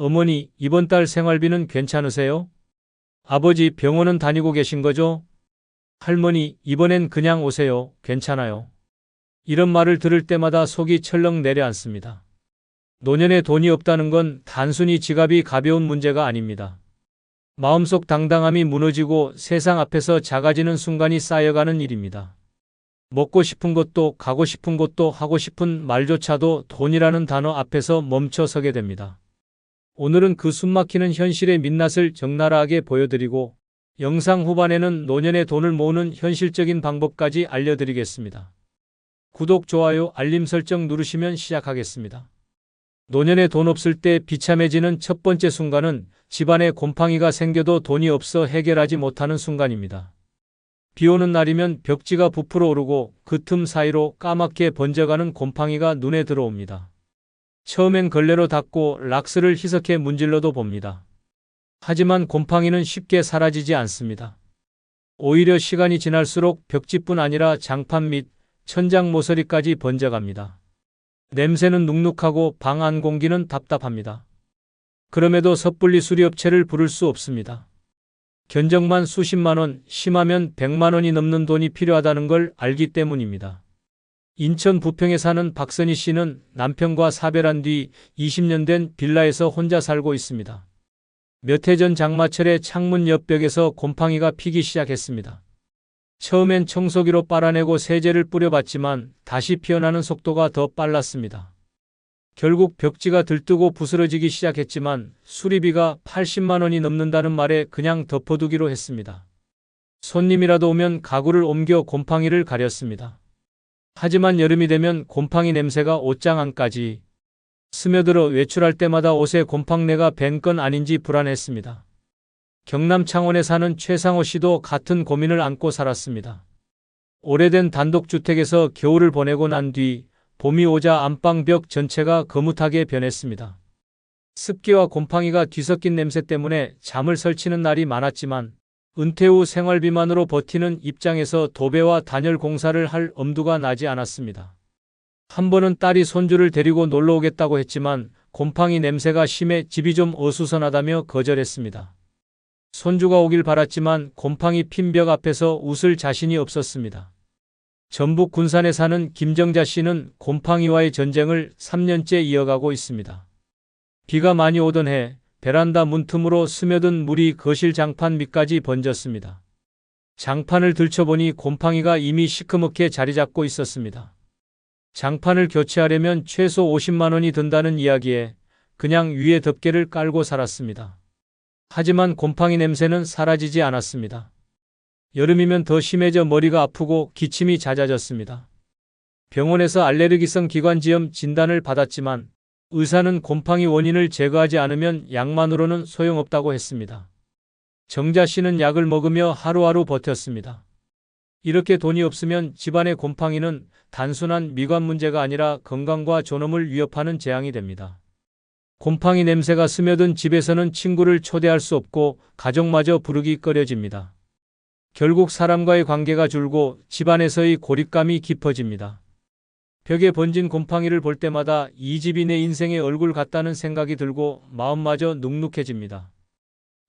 어머니, 이번 달 생활비는 괜찮으세요? 아버지, 병원은 다니고 계신 거죠? 할머니, 이번엔 그냥 오세요. 괜찮아요. 이런 말을 들을 때마다 속이 철렁 내려앉습니다. 노년에 돈이 없다는 건 단순히 지갑이 가벼운 문제가 아닙니다. 마음속 당당함이 무너지고 세상 앞에서 작아지는 순간이 쌓여가는 일입니다. 먹고 싶은 것도 가고 싶은 곳도 하고 싶은 말조차도 돈이라는 단어 앞에서 멈춰 서게 됩니다. 오늘은 그 숨막히는 현실의 민낯을 적나라하게 보여드리고 영상 후반에는 노년에 돈을 모으는 현실적인 방법까지 알려드리겠습니다. 구독, 좋아요, 알림 설정 누르시면 시작하겠습니다. 노년에 돈 없을 때 비참해지는 첫 번째 순간은 집안에 곰팡이가 생겨도 돈이 없어 해결하지 못하는 순간입니다. 비 오는 날이면 벽지가 부풀어 오르고 그 틈 사이로 까맣게 번져가는 곰팡이가 눈에 들어옵니다. 처음엔 걸레로 닦고 락스를 희석해 문질러도 봅니다. 하지만 곰팡이는 쉽게 사라지지 않습니다. 오히려 시간이 지날수록 벽지뿐 아니라 장판 및 천장 모서리까지 번져갑니다. 냄새는 눅눅하고 방 안 공기는 답답합니다. 그럼에도 섣불리 수리업체를 부를 수 없습니다. 견적만 수십만 원, 심하면 100만 원이 넘는 돈이 필요하다는 걸 알기 때문입니다. 인천 부평에 사는 박선희 씨는 남편과 사별한 뒤 20년 된 빌라에서 혼자 살고 있습니다. 몇 해 전 장마철에 창문 옆 벽에서 곰팡이가 피기 시작했습니다. 처음엔 청소기로 빨아내고 세제를 뿌려봤지만 다시 피어나는 속도가 더 빨랐습니다. 결국 벽지가 들뜨고 부스러지기 시작했지만 수리비가 80만 원이 넘는다는 말에 그냥 덮어두기로 했습니다. 손님이라도 오면 가구를 옮겨 곰팡이를 가렸습니다. 하지만 여름이 되면 곰팡이 냄새가 옷장 안까지 스며들어 외출할 때마다 옷에 곰팡내가 밴 건 아닌지 불안했습니다. 경남 창원에 사는 최상호 씨도 같은 고민을 안고 살았습니다. 오래된 단독주택에서 겨울을 보내고 난 뒤 봄이 오자 안방 벽 전체가 거뭇하게 변했습니다. 습기와 곰팡이가 뒤섞인 냄새 때문에 잠을 설치는 날이 많았지만 은퇴 후 생활비만으로 버티는 입장에서 도배와 단열 공사를 할 엄두가 나지 않았습니다. 한 번은 딸이 손주를 데리고 놀러 오겠다고 했지만 곰팡이 냄새가 심해 집이 좀 어수선하다며 거절했습니다. 손주가 오길 바랐지만 곰팡이 핀 벽 앞에서 웃을 자신이 없었습니다. 전북 군산에 사는 김정자 씨는 곰팡이와의 전쟁을 3년째 이어가고 있습니다. 비가 많이 오던 해 베란다 문틈으로 스며든 물이 거실 장판 밑까지 번졌습니다. 장판을 들춰보니 곰팡이가 이미 시커멓게 자리 잡고 있었습니다. 장판을 교체하려면 최소 50만 원이 든다는 이야기에 그냥 위에 덮개를 깔고 살았습니다. 하지만 곰팡이 냄새는 사라지지 않았습니다. 여름이면 더 심해져 머리가 아프고 기침이 잦아졌습니다. 병원에서 알레르기성 기관지염 진단을 받았지만 의사는 곰팡이 원인을 제거하지 않으면 약만으로는 소용없다고 했습니다. 정자 씨는 약을 먹으며 하루하루 버텼습니다. 이렇게 돈이 없으면 집안의 곰팡이는 단순한 미관 문제가 아니라 건강과 존엄을 위협하는 재앙이 됩니다. 곰팡이 냄새가 스며든 집에서는 친구를 초대할 수 없고 가족마저 부르기 꺼려집니다. 결국 사람과의 관계가 줄고 집안에서의 고립감이 깊어집니다. 벽에 번진 곰팡이를 볼 때마다 이 집이 내 인생의 얼굴 같다는 생각이 들고 마음마저 눅눅해집니다.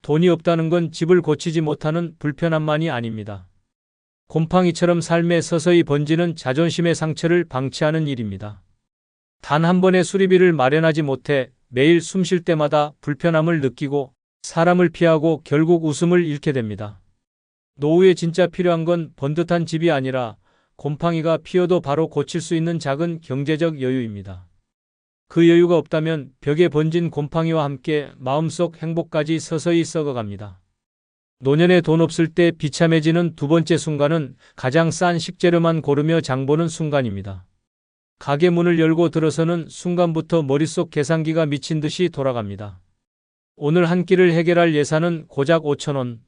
돈이 없다는 건 집을 고치지 못하는 불편함만이 아닙니다. 곰팡이처럼 삶에 서서히 번지는 자존심의 상처를 방치하는 일입니다. 단 한 번의 수리비를 마련하지 못해 매일 숨 쉴 때마다 불편함을 느끼고 사람을 피하고 결국 웃음을 잃게 됩니다. 노후에 진짜 필요한 건 번듯한 집이 아니라 곰팡이가 피어도 바로 고칠 수 있는 작은 경제적 여유입니다. 그 여유가 없다면 벽에 번진 곰팡이와 함께 마음속 행복까지 서서히 썩어갑니다. 노년에 돈 없을 때 비참해지는 두 번째 순간은 가장 싼 식재료만 고르며 장보는 순간입니다. 가게 문을 열고 들어서는 순간부터 머릿속 계산기가 미친 듯이 돌아갑니다. 오늘 한 끼를 해결할 예산은 고작 5천 원.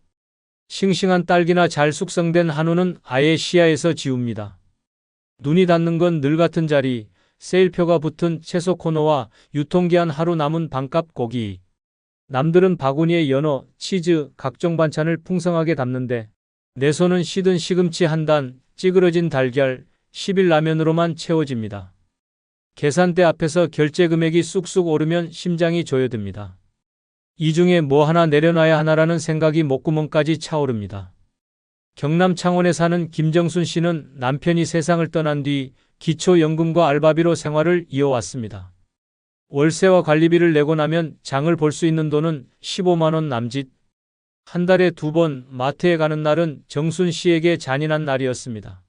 싱싱한 딸기나 잘 숙성된 한우는 아예 시야에서 지웁니다. 눈이 닿는 건 늘 같은 자리, 세일표가 붙은 채소 코너와 유통기한 하루 남은 반값 고기. 남들은 바구니에 연어, 치즈, 각종 반찬을 풍성하게 담는데 내 손은 시든 시금치 한 단, 찌그러진 달걀, 10일 라면으로만 채워집니다. 계산대 앞에서 결제 금액이 쑥쑥 오르면 심장이 조여듭니다. 이 중에 뭐 하나 내려놔야 하나라는 생각이 목구멍까지 차오릅니다. 경남 창원에 사는 김정순 씨는 남편이 세상을 떠난 뒤 기초연금과 알바비로 생활을 이어왔습니다. 월세와 관리비를 내고 나면 장을 볼 수 있는 돈은 15만 원 남짓. 한 달에 2번 마트에 가는 날은 정순 씨에게 잔인한 날이었습니다.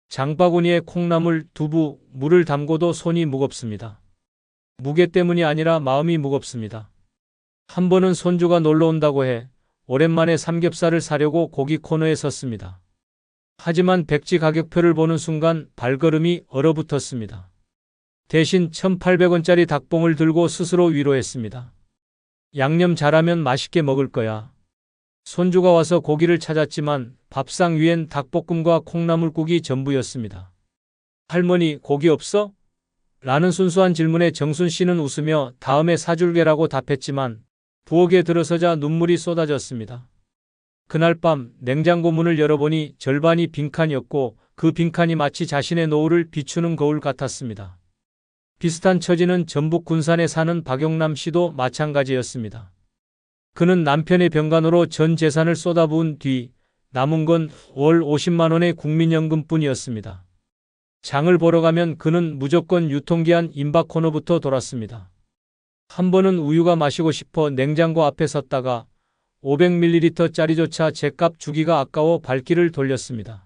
장바구니에 콩나물, 두부, 물을 담고도 손이 무겁습니다. 무게 때문이 아니라 마음이 무겁습니다. 한 번은 손주가 놀러 온다고 해 오랜만에 삼겹살을 사려고 고기 코너에 섰습니다. 하지만 백지 가격표를 보는 순간 발걸음이 얼어붙었습니다. 대신 1,800원짜리 닭봉을 들고 스스로 위로했습니다. 양념 잘하면 맛있게 먹을 거야. 손주가 와서 고기를 찾았지만 밥상 위엔 닭볶음과 콩나물국이 전부였습니다. 할머니, 고기 없어? 라는 순수한 질문에 정순 씨는 웃으며 다음에 사줄게라고 답했지만 부엌에 들어서자 눈물이 쏟아졌습니다. 그날 밤 냉장고 문을 열어보니 절반이 빈칸이었고 그 빈칸이 마치 자신의 노후를 비추는 거울 같았습니다. 비슷한 처지는 전북 군산에 사는 박용남 씨도 마찬가지였습니다. 그는 남편의 병간호로 전 재산을 쏟아부은 뒤 남은 건 월 50만 원의 국민연금뿐이었습니다. 장을 보러 가면 그는 무조건 유통기한 임박 코너부터 돌았습니다. 한 번은 우유가 마시고 싶어 냉장고 앞에 섰다가 500ml짜리조차 제값 주기가 아까워 발길을 돌렸습니다.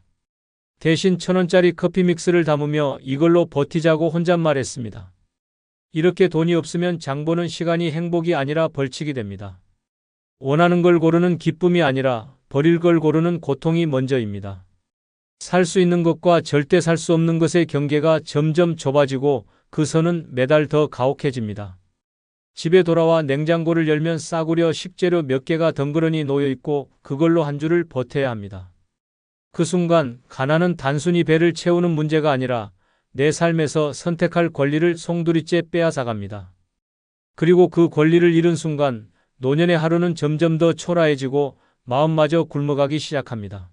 대신 1,000원짜리 커피 믹스를 담으며 이걸로 버티자고 혼잣말했습니다. 이렇게 돈이 없으면 장 보는 시간이 행복이 아니라 벌칙이 됩니다. 원하는 걸 고르는 기쁨이 아니라 버릴 걸 고르는 고통이 먼저입니다. 살 수 있는 것과 절대 살 수 없는 것의 경계가 점점 좁아지고 그 선은 매달 더 가혹해집니다. 집에 돌아와 냉장고를 열면 싸구려 식재료 몇 개가 덩그러니 놓여 있고 그걸로 한 주를 버텨야 합니다. 그 순간 가난은 단순히 배를 채우는 문제가 아니라 내 삶에서 선택할 권리를 송두리째 빼앗아갑니다. 그리고 그 권리를 잃은 순간 노년의 하루는 점점 더 초라해지고 마음마저 굶어가기 시작합니다.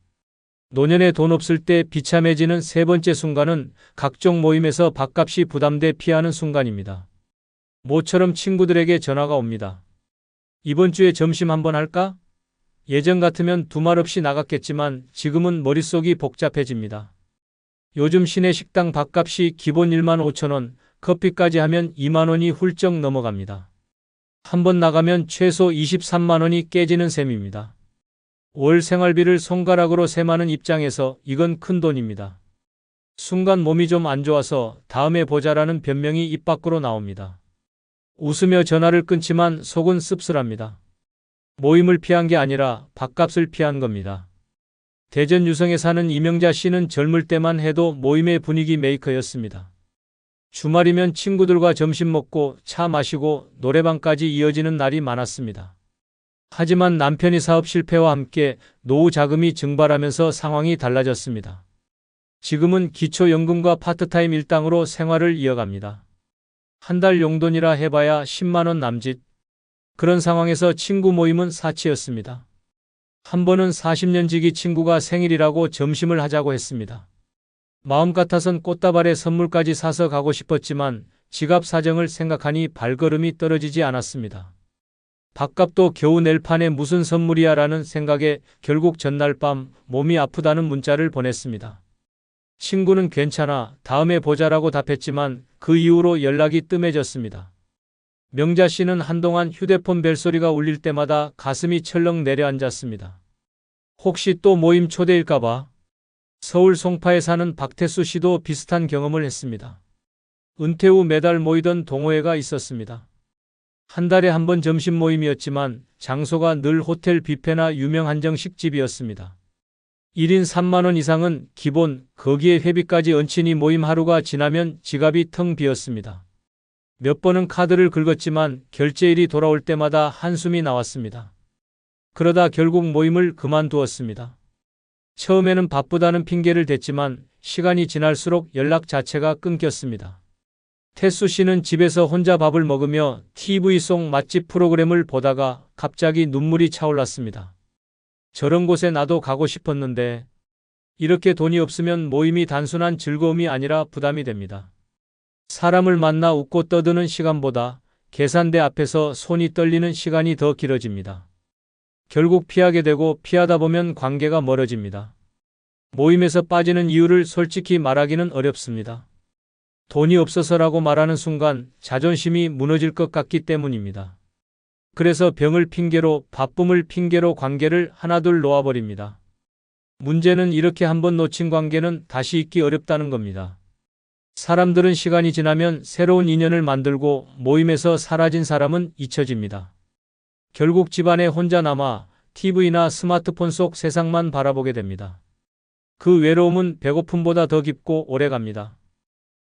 노년에 돈 없을 때 비참해지는 세 번째 순간은 각종 모임에서 밥값이 부담돼 피하는 순간입니다. 모처럼 친구들에게 전화가 옵니다. 이번 주에 점심 한번 할까? 예전 같으면 두말 없이 나갔겠지만 지금은 머릿속이 복잡해집니다. 요즘 시내 식당 밥값이 기본 1만 5천 원, 커피까지 하면 2만 원이 훌쩍 넘어갑니다. 한번 나가면 최소 23만 원이 깨지는 셈입니다. 월 생활비를 손가락으로 셈하는 입장에서 이건 큰 돈입니다. 순간 몸이 좀 안 좋아서 다음에 보자라는 변명이 입 밖으로 나옵니다. 웃으며 전화를 끊지만 속은 씁쓸합니다. 모임을 피한 게 아니라 밥값을 피한 겁니다. 대전 유성에 사는 이명자 씨는 젊을 때만 해도 모임의 분위기 메이커였습니다. 주말이면 친구들과 점심 먹고 차 마시고 노래방까지 이어지는 날이 많았습니다. 하지만 남편이 사업 실패와 함께 노후 자금이 증발하면서 상황이 달라졌습니다. 지금은 기초연금과 파트타임 일당으로 생활을 이어갑니다. 한 달 용돈이라 해봐야 10만 원 남짓. 그런 상황에서 친구 모임은 사치였습니다. 한 번은 40년 지기 친구가 생일이라고 점심을 하자고 했습니다. 마음 같아선 꽃다발에 선물까지 사서 가고 싶었지만 지갑 사정을 생각하니 발걸음이 떨어지지 않았습니다. 밥값도 겨우 낼 판에 무슨 선물이야 라는 생각에 결국 전날 밤 몸이 아프다는 문자를 보냈습니다. 친구는 괜찮아, 다음에 보자라고 답했지만 그 이후로 연락이 뜸해졌습니다. 명자 씨는 한동안 휴대폰 벨소리가 울릴 때마다 가슴이 철렁 내려앉았습니다. 혹시 또 모임 초대일까봐. 서울 송파에 사는 박태수 씨도 비슷한 경험을 했습니다. 은퇴 후 매달 모이던 동호회가 있었습니다. 한 달에 한 번 점심 모임이었지만 장소가 늘 호텔 뷔페나 유명 한정식집이었습니다. 1인 3만 원 이상은 기본, 거기에 회비까지 얹히니 모임 하루가 지나면 지갑이 텅 비었습니다. 몇 번은 카드를 긁었지만 결제일이 돌아올 때마다 한숨이 나왔습니다. 그러다 결국 모임을 그만두었습니다. 처음에는 바쁘다는 핑계를 댔지만 시간이 지날수록 연락 자체가 끊겼습니다. 태수 씨는 집에서 혼자 밥을 먹으며 TV 속 맛집 프로그램을 보다가 갑자기 눈물이 차올랐습니다. 저런 곳에 나도 가고 싶었는데 이렇게 돈이 없으면 모임이 단순한 즐거움이 아니라 부담이 됩니다. 사람을 만나 웃고 떠드는 시간보다 계산대 앞에서 손이 떨리는 시간이 더 길어집니다. 결국 피하게 되고 피하다 보면 관계가 멀어집니다. 모임에서 빠지는 이유를 솔직히 말하기는 어렵습니다. 돈이 없어서라고 말하는 순간 자존심이 무너질 것 같기 때문입니다. 그래서 병을 핑계로, 바쁨을 핑계로 관계를 하나둘 놓아버립니다. 문제는 이렇게 한번 놓친 관계는 다시 잇기 어렵다는 겁니다. 사람들은 시간이 지나면 새로운 인연을 만들고 모임에서 사라진 사람은 잊혀집니다. 결국 집안에 혼자 남아 TV나 스마트폰 속 세상만 바라보게 됩니다. 그 외로움은 배고픔보다 더 깊고 오래갑니다.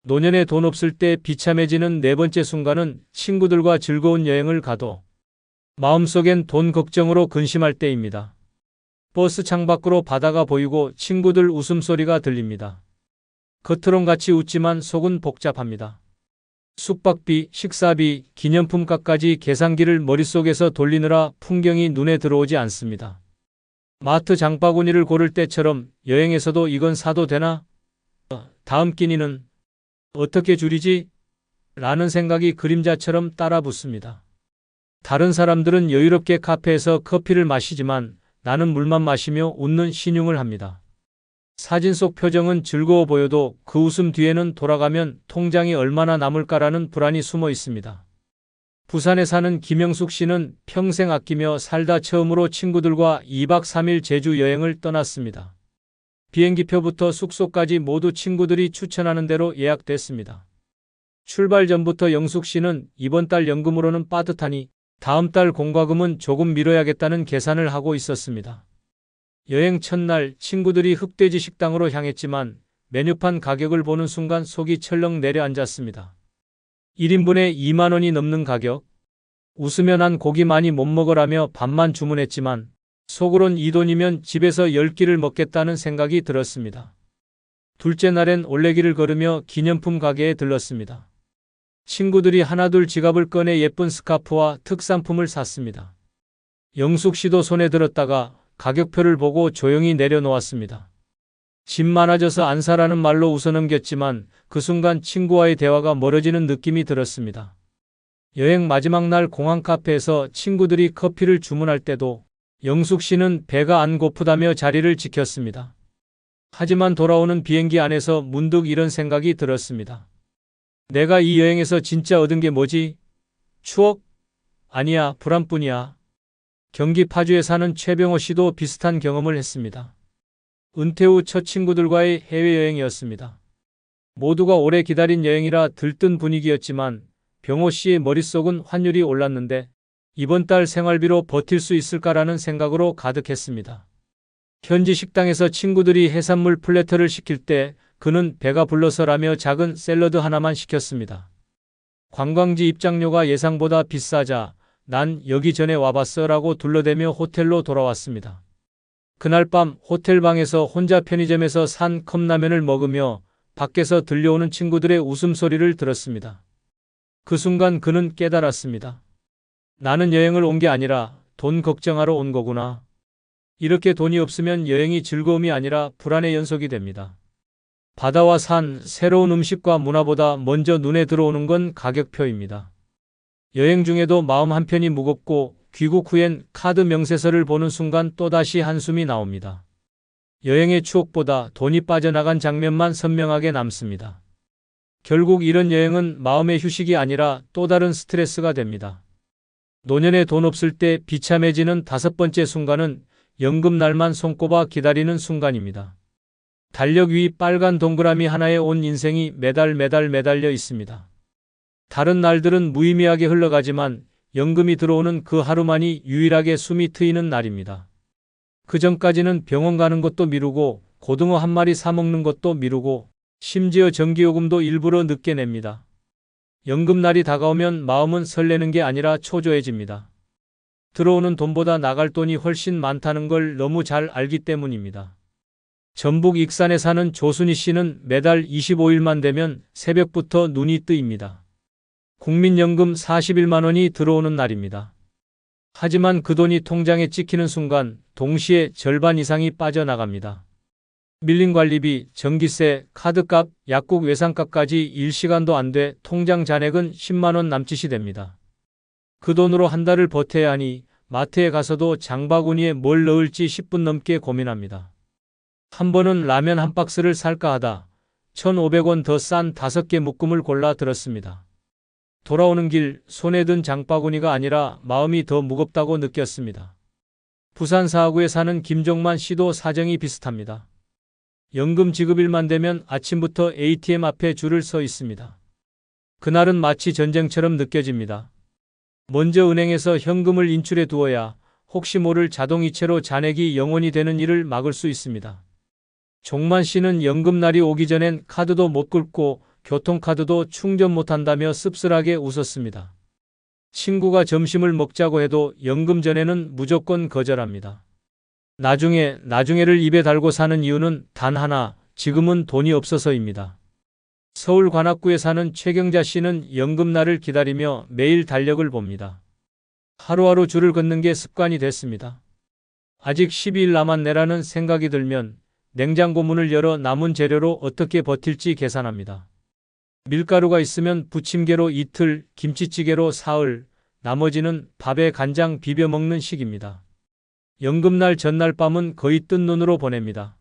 노년에 돈 없을 때 비참해지는 네 번째 순간은 친구들과 즐거운 여행을 가도 마음속엔 돈 걱정으로 근심할 때입니다. 버스 창밖으로 바다가 보이고 친구들 웃음소리가 들립니다. 겉으론 같이 웃지만 속은 복잡합니다. 숙박비, 식사비, 기념품값까지 계산기를 머릿속에서 돌리느라 풍경이 눈에 들어오지 않습니다. 마트 장바구니를 고를 때처럼 여행에서도 이건 사도 되나? 다음 끼니는 어떻게 줄이지? 라는 생각이 그림자처럼 따라붙습니다. 다른 사람들은 여유롭게 카페에서 커피를 마시지만 나는 물만 마시며 웃는 신용을 합니다. 사진 속 표정은 즐거워 보여도 그 웃음 뒤에는 돌아가면 통장이 얼마나 남을까라는 불안이 숨어 있습니다. 부산에 사는 김영숙 씨는 평생 아끼며 살다 처음으로 친구들과 2박 3일 제주 여행을 떠났습니다. 비행기표부터 숙소까지 모두 친구들이 추천하는 대로 예약됐습니다. 출발 전부터 영숙 씨는 이번 달 연금으로는 빠듯하니 다음 달 공과금은 조금 미뤄야겠다는 계산을 하고 있었습니다. 여행 첫날 친구들이 흑돼지 식당으로 향했지만 메뉴판 가격을 보는 순간 속이 철렁 내려앉았습니다. 1인분에 2만 원이 넘는 가격. 웃으며 난 고기 많이 못 먹으라며 밥만 주문했지만 속으론 이 돈이면 집에서 10끼를 먹겠다는 생각이 들었습니다. 둘째 날엔 올레길을 걸으며 기념품 가게에 들렀습니다. 친구들이 하나둘 지갑을 꺼내 예쁜 스카프와 특산품을 샀습니다. 영숙 씨도 손에 들었다가 가격표를 보고 조용히 내려놓았습니다. 집 많아져서 안 사라는 말로 웃어넘겼지만 그 순간 친구와의 대화가 멀어지는 느낌이 들었습니다. 여행 마지막 날 공항 카페에서 친구들이 커피를 주문할 때도 영숙 씨는 배가 안 고프다며 자리를 지켰습니다. 하지만 돌아오는 비행기 안에서 문득 이런 생각이 들었습니다. 내가 이 여행에서 진짜 얻은 게 뭐지? 추억? 아니야, 불안뿐이야. 경기 파주에 사는 최병호 씨도 비슷한 경험을 했습니다. 은퇴 후 첫 친구들과의 해외여행이었습니다. 모두가 오래 기다린 여행이라 들뜬 분위기였지만 병호 씨의 머릿속은 환율이 올랐는데 이번 달 생활비로 버틸 수 있을까라는 생각으로 가득했습니다. 현지 식당에서 친구들이 해산물 플래터를 시킬 때 그는 배가 불러서라며 작은 샐러드 하나만 시켰습니다. 관광지 입장료가 예상보다 비싸자 난 여기 전에 와봤어 라고 둘러대며 호텔로 돌아왔습니다. 그날 밤 호텔 방에서 혼자 편의점에서 산 컵라면을 먹으며 밖에서 들려오는 친구들의 웃음소리를 들었습니다. 그 순간 그는 깨달았습니다. 나는 여행을 온 게 아니라 돈 걱정하러 온 거구나. 이렇게 돈이 없으면 여행이 즐거움이 아니라 불안의 연속이 됩니다. 바다와 산, 새로운 음식과 문화보다 먼저 눈에 들어오는 건 가격표입니다. 여행 중에도 마음 한편이 무겁고 귀국 후엔 카드 명세서를 보는 순간 또다시 한숨이 나옵니다. 여행의 추억보다 돈이 빠져나간 장면만 선명하게 남습니다. 결국 이런 여행은 마음의 휴식이 아니라 또 다른 스트레스가 됩니다. 노년에 돈 없을 때 비참해지는 다섯 번째 순간은 연금날만 손꼽아 기다리는 순간입니다. 달력 위 빨간 동그라미 하나에 온 인생이 매달 매달려 있습니다. 다른 날들은 무의미하게 흘러가지만 연금이 들어오는 그 하루만이 유일하게 숨이 트이는 날입니다. 그 전까지는 병원 가는 것도 미루고 고등어 한 마리 사 먹는 것도 미루고 심지어 전기요금도 일부러 늦게 냅니다. 연금날이 다가오면 마음은 설레는 게 아니라 초조해집니다. 들어오는 돈보다 나갈 돈이 훨씬 많다는 걸 너무 잘 알기 때문입니다. 전북 익산에 사는 조순희 씨는 매달 25일만 되면 새벽부터 눈이 뜨입니다. 국민연금 41만 원이 들어오는 날입니다. 하지만 그 돈이 통장에 찍히는 순간 동시에 절반 이상이 빠져나갑니다. 밀린 관리비, 전기세, 카드값, 약국 외상값까지 일시간도 안 돼 통장 잔액은 10만 원 남짓이 됩니다. 그 돈으로 한 달을 버텨야 하니 마트에 가서도 장바구니에 뭘 넣을지 10분 넘게 고민합니다. 한 번은 라면 한 박스를 살까 하다 1,500원 더 싼 5개 묶음을 골라 들었습니다. 돌아오는 길 손에 든 장바구니가 아니라 마음이 더 무겁다고 느꼈습니다. 부산 사구에 사는 김종만 씨도 사정이 비슷합니다. 연금 지급일만 되면 아침부터 ATM 앞에 줄을 서 있습니다. 그날은 마치 전쟁처럼 느껴집니다. 먼저 은행에서 현금을 인출해 두어야 혹시 모를 자동이체로 잔액이 0원이 되는 일을 막을 수 있습니다. 종만 씨는 연금날이 오기 전엔 카드도 못 긁고 교통카드도 충전 못한다며 씁쓸하게 웃었습니다. 친구가 점심을 먹자고 해도 연금 전에는 무조건 거절합니다. 나중에를 입에 달고 사는 이유는 단 하나, 지금은 돈이 없어서입니다. 서울 관악구에 사는 최경자 씨는 연금날을 기다리며 매일 달력을 봅니다. 하루하루 줄을 긋는 게 습관이 됐습니다. 아직 12일 남았네라는 생각이 들면 냉장고 문을 열어 남은 재료로 어떻게 버틸지 계산합니다. 밀가루가 있으면 부침개로 이틀, 김치찌개로 사흘, 나머지는 밥에 간장 비벼 먹는 식입니다. 연금날 전날 밤은 거의 뜬 눈으로 보냅니다.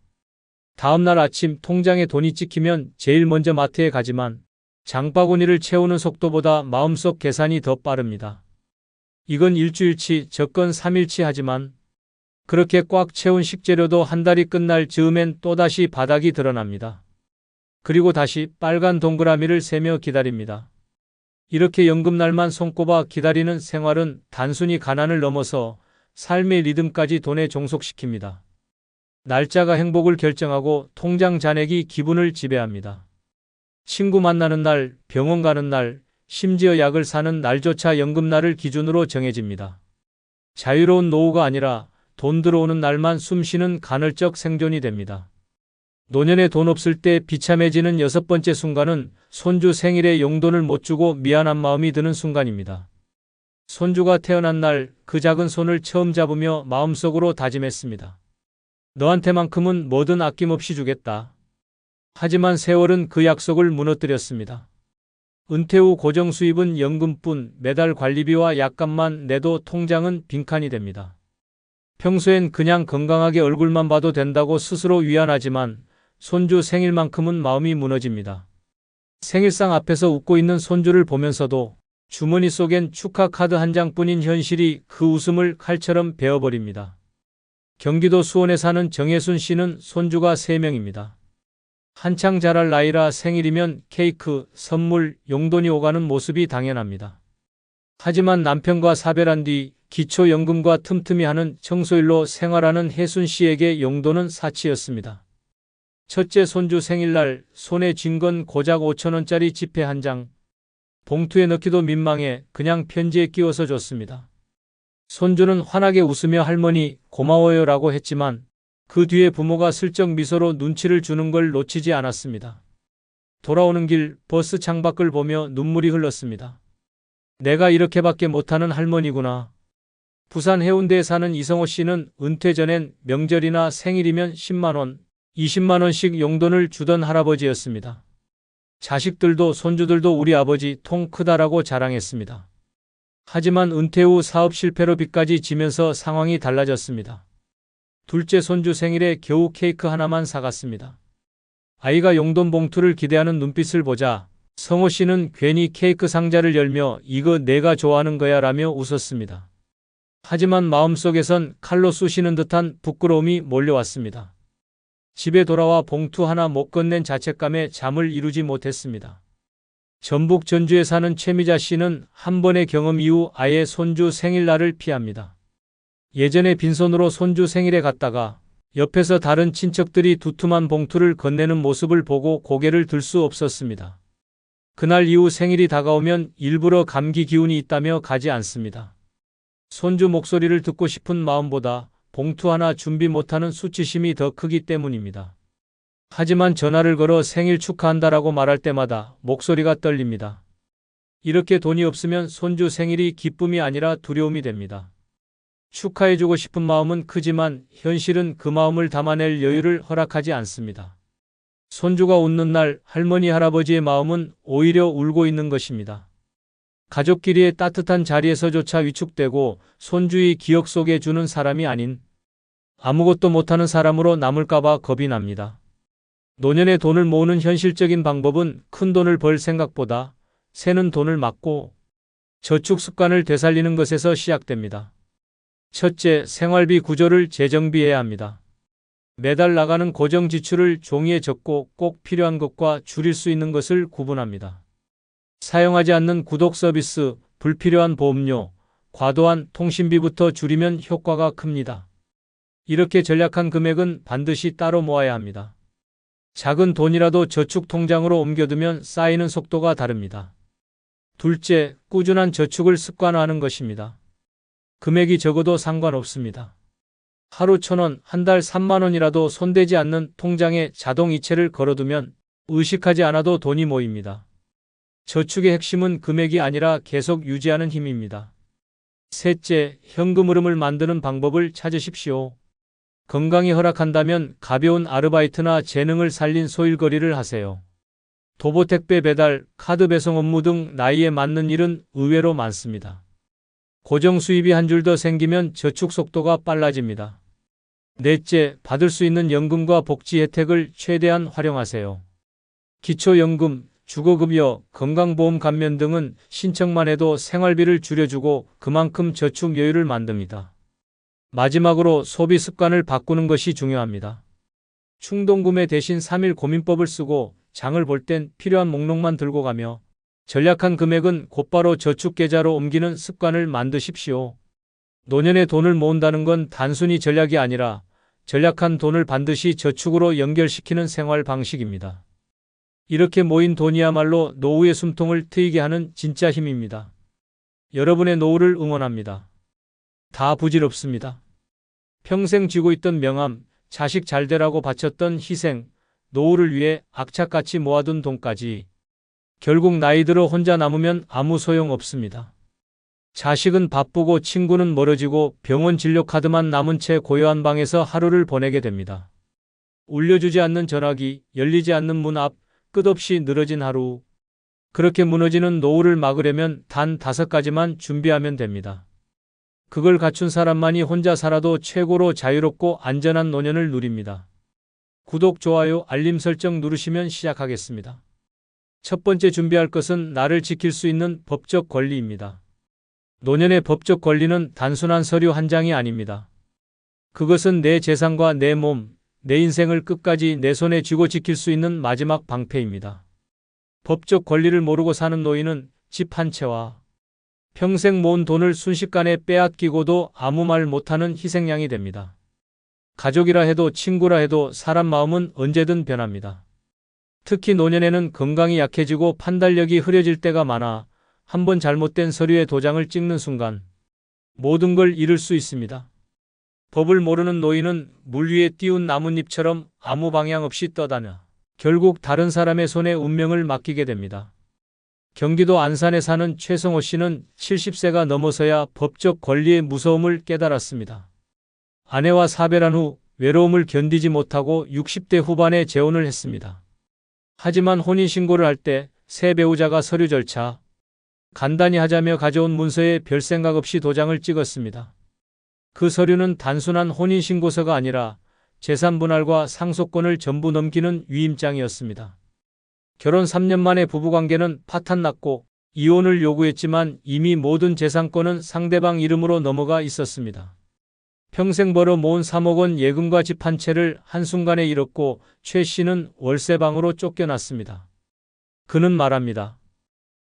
다음날 아침 통장에 돈이 찍히면 제일 먼저 마트에 가지만 장바구니를 채우는 속도보다 마음속 계산이 더 빠릅니다. 이건 일주일치, 저건 3일치 하지만 그렇게 꽉 채운 식재료도 한 달이 끝날 즈음엔 또다시 바닥이 드러납니다. 그리고 다시 빨간 동그라미를 세며 기다립니다. 이렇게 연금날만 손꼽아 기다리는 생활은 단순히 가난을 넘어서 삶의 리듬까지 돈에 종속시킵니다. 날짜가 행복을 결정하고 통장 잔액이 기분을 지배합니다. 친구 만나는 날, 병원 가는 날, 심지어 약을 사는 날조차 연금날을 기준으로 정해집니다. 자유로운 노후가 아니라 돈 들어오는 날만 숨쉬는 간헐적 생존이 됩니다. 노년에 돈 없을 때 비참해지는 6번째 순간은 손주 생일에 용돈을 못 주고 미안한 마음이 드는 순간입니다. 손주가 태어난 날 그 작은 손을 처음 잡으며 마음속으로 다짐했습니다. 너한테만큼은 뭐든 아낌없이 주겠다. 하지만 세월은 그 약속을 무너뜨렸습니다. 은퇴 후 고정 수입은 연금뿐 매달 관리비와 약값만 내도 통장은 빈칸이 됩니다. 평소엔 그냥 건강하게 얼굴만 봐도 된다고 스스로 위안하지만 손주 생일만큼은 마음이 무너집니다. 생일상 앞에서 웃고 있는 손주를 보면서도 주머니 속엔 축하 카드 한 장뿐인 현실이 그 웃음을 칼처럼 베어버립니다. 경기도 수원에 사는 정혜순 씨는 손주가 3명입니다. 한창 자랄 나이라 생일이면 케이크, 선물, 용돈이 오가는 모습이 당연합니다. 하지만 남편과 사별한 뒤 기초연금과 틈틈이 하는 청소일로 생활하는 혜순 씨에게 용돈은 사치였습니다. 첫째 손주 생일날 손에 쥔 건 고작 5,000원짜리 지폐 한 장. 봉투에 넣기도 민망해 그냥 편지에 끼워서 줬습니다. 손주는 환하게 웃으며 할머니 고마워요 라고 했지만 그 뒤에 부모가 슬쩍 미소로 눈치를 주는 걸 놓치지 않았습니다. 돌아오는 길 버스 창밖을 보며 눈물이 흘렀습니다. 내가 이렇게밖에 못하는 할머니구나. 부산 해운대에 사는 이성호 씨는 은퇴 전엔 명절이나 생일이면 10만 원, 20만 원씩 용돈을 주던 할아버지였습니다. 자식들도 손주들도 우리 아버지 통 크다라고 자랑했습니다. 하지만 은퇴 후 사업 실패로 빚까지 지면서 상황이 달라졌습니다. 둘째 손주 생일에 겨우 케이크 하나만 사갔습니다. 아이가 용돈 봉투를 기대하는 눈빛을 보자 성호 씨는 괜히 케이크 상자를 열며 이거 내가 좋아하는 거야 라며 웃었습니다. 하지만 마음속에선 칼로 쑤시는 듯한 부끄러움이 몰려왔습니다. 집에 돌아와 봉투 하나 못 건넨 자책감에 잠을 이루지 못했습니다. 전북 전주에 사는 최미자 씨는 한 번의 경험 이후 아예 손주 생일날을 피합니다. 예전에 빈손으로 손주 생일에 갔다가 옆에서 다른 친척들이 두툼한 봉투를 건네는 모습을 보고 고개를 들 수 없었습니다. 그날 이후 생일이 다가오면 일부러 감기 기운이 있다며 가지 않습니다. 손주 목소리를 듣고 싶은 마음보다 봉투 하나 준비 못하는 수치심이 더 크기 때문입니다. 하지만 전화를 걸어 생일 축하한다라고 말할 때마다 목소리가 떨립니다. 이렇게 돈이 없으면 손주 생일이 기쁨이 아니라 두려움이 됩니다. 축하해주고 싶은 마음은 크지만 현실은 그 마음을 담아낼 여유를 허락하지 않습니다. 손주가 웃는 날 할머니 할아버지의 마음은 오히려 울고 있는 것입니다. 가족끼리의 따뜻한 자리에서조차 위축되고 손주의 기억 속에 주는 사람이 아닌 아무것도 못하는 사람으로 남을까봐 겁이 납니다. 노년에 돈을 모으는 현실적인 방법은 큰 돈을 벌 생각보다 새는 돈을 막고 저축 습관을 되살리는 것에서 시작됩니다. 첫째, 생활비 구조를 재정비해야 합니다. 매달 나가는 고정 지출을 종이에 적고 꼭 필요한 것과 줄일 수 있는 것을 구분합니다. 사용하지 않는 구독 서비스, 불필요한 보험료, 과도한 통신비부터 줄이면 효과가 큽니다. 이렇게 절약한 금액은 반드시 따로 모아야 합니다. 작은 돈이라도 저축 통장으로 옮겨두면 쌓이는 속도가 다릅니다. 둘째, 꾸준한 저축을 습관화하는 것입니다. 금액이 적어도 상관없습니다. 하루 1,000원, 한 달 3만 원이라도 손대지 않는 통장에 자동 이체를 걸어두면 의식하지 않아도 돈이 모입니다. 저축의 핵심은 금액이 아니라 계속 유지하는 힘입니다. 셋째, 현금 흐름을 만드는 방법을 찾으십시오. 건강이 허락한다면 가벼운 아르바이트나 재능을 살린 소일거리를 하세요. 도보 택배 배달, 카드 배송 업무 등 나이에 맞는 일은 의외로 많습니다. 고정 수입이 한 줄 더 생기면 저축 속도가 빨라집니다. 넷째, 받을 수 있는 연금과 복지 혜택을 최대한 활용하세요. 기초연금, 주거급여, 건강보험 감면 등은 신청만 해도 생활비를 줄여주고 그만큼 저축 여유를 만듭니다. 마지막으로 소비 습관을 바꾸는 것이 중요합니다. 충동구매 대신 3일 고민법을 쓰고 장을 볼 땐 필요한 목록만 들고 가며 전략한 금액은 곧바로 저축 계좌로 옮기는 습관을 만드십시오. 노년에 돈을 모은다는 건 단순히 전략이 아니라 전략한 돈을 반드시 저축으로 연결시키는 생활 방식입니다. 이렇게 모인 돈이야말로 노후의 숨통을 트이게 하는 진짜 힘입니다. 여러분의 노후를 응원합니다. 다 부질없습니다. 평생 쥐고 있던 명함, 자식 잘되라고 바쳤던 희생, 노후를 위해 악착같이 모아둔 돈까지 결국 나이 들어 혼자 남으면 아무 소용 없습니다. 자식은 바쁘고 친구는 멀어지고 병원 진료 카드만 남은 채 고요한 방에서 하루를 보내게 됩니다. 울려주지 않는 전화기, 열리지 않는 문 앞, 끝없이 늘어진 하루. 그렇게 무너지는 노후를 막으려면 단 5가지만 준비하면 됩니다. 그걸 갖춘 사람만이 혼자 살아도 최고로 자유롭고 안전한 노년을 누립니다. 구독, 좋아요, 알림 설정 누르시면 시작하겠습니다. 첫 번째 준비할 것은 나를 지킬 수 있는 법적 권리입니다. 노년의 법적 권리는 단순한 서류 한 장이 아닙니다. 그것은 내 재산과 내 몸, 내 인생을 끝까지 내 손에 쥐고 지킬 수 있는 마지막 방패입니다. 법적 권리를 모르고 사는 노인은 집 한 채와 평생 모은 돈을 순식간에 빼앗기고도 아무 말 못하는 희생양이 됩니다. 가족이라 해도 친구라 해도 사람 마음은 언제든 변합니다. 특히 노년에는 건강이 약해지고 판단력이 흐려질 때가 많아 한번 잘못된 서류에 도장을 찍는 순간 모든 걸 잃을 수 있습니다. 법을 모르는 노인은 물 위에 띄운 나뭇잎처럼 아무 방향 없이 떠다녀 결국 다른 사람의 손에 운명을 맡기게 됩니다. 경기도 안산에 사는 최성호 씨는 70세가 넘어서야 법적 권리의 무서움을 깨달았습니다. 아내와 사별한 후 외로움을 견디지 못하고 60대 후반에 재혼을 했습니다. 하지만 혼인신고를 할 때 새 배우자가 서류 절차 간단히 하자며 가져온 문서에 별 생각 없이 도장을 찍었습니다. 그 서류는 단순한 혼인신고서가 아니라 재산 분할과 상속권을 전부 넘기는 위임장이었습니다. 결혼 3년 만에 부부관계는 파탄났고 이혼을 요구했지만 이미 모든 재산권은 상대방 이름으로 넘어가 있었습니다. 평생 벌어 모은 3억 원 예금과 집 한 채를 한순간에 잃었고 최 씨는 월세방으로 쫓겨났습니다. 그는 말합니다.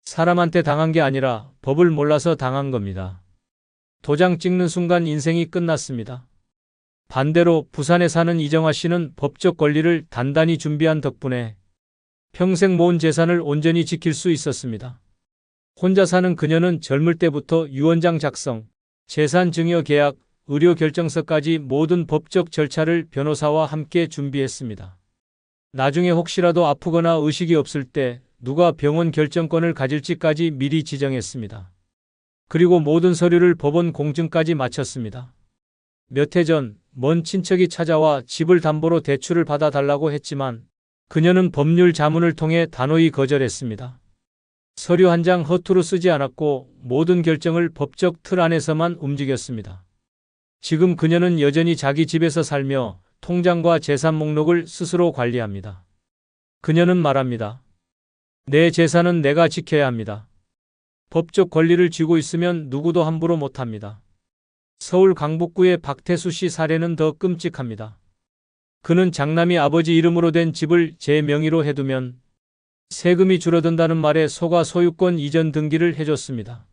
사람한테 당한 게 아니라 법을 몰라서 당한 겁니다. 도장 찍는 순간 인생이 끝났습니다. 반대로 부산에 사는 이정화 씨는 법적 권리를 단단히 준비한 덕분에 평생 모은 재산을 온전히 지킬 수 있었습니다. 혼자 사는 그녀는 젊을 때부터 유언장 작성, 재산 증여 계약, 의료 결정서까지 모든 법적 절차를 변호사와 함께 준비했습니다. 나중에 혹시라도 아프거나 의식이 없을 때 누가 병원 결정권을 가질지까지 미리 지정했습니다. 그리고 모든 서류를 법원 공증까지 마쳤습니다. 몇 해 전 먼 친척이 찾아와 집을 담보로 대출을 받아달라고 했지만 그녀는 법률 자문을 통해 단호히 거절했습니다. 서류 한 장 허투루 쓰지 않았고 모든 결정을 법적 틀 안에서만 움직였습니다. 지금 그녀는 여전히 자기 집에서 살며 통장과 재산 목록을 스스로 관리합니다. 그녀는 말합니다. 내 재산은 내가 지켜야 합니다. 법적 권리를 쥐고 있으면 누구도 함부로 못합니다. 서울 강북구의 박태수 씨 사례는 더 끔찍합니다. 그는 장남이 아버지 이름으로 된 집을 제 명의로 해두면 세금이 줄어든다는 말에 속아 소유권 이전 등기를 해줬습니다.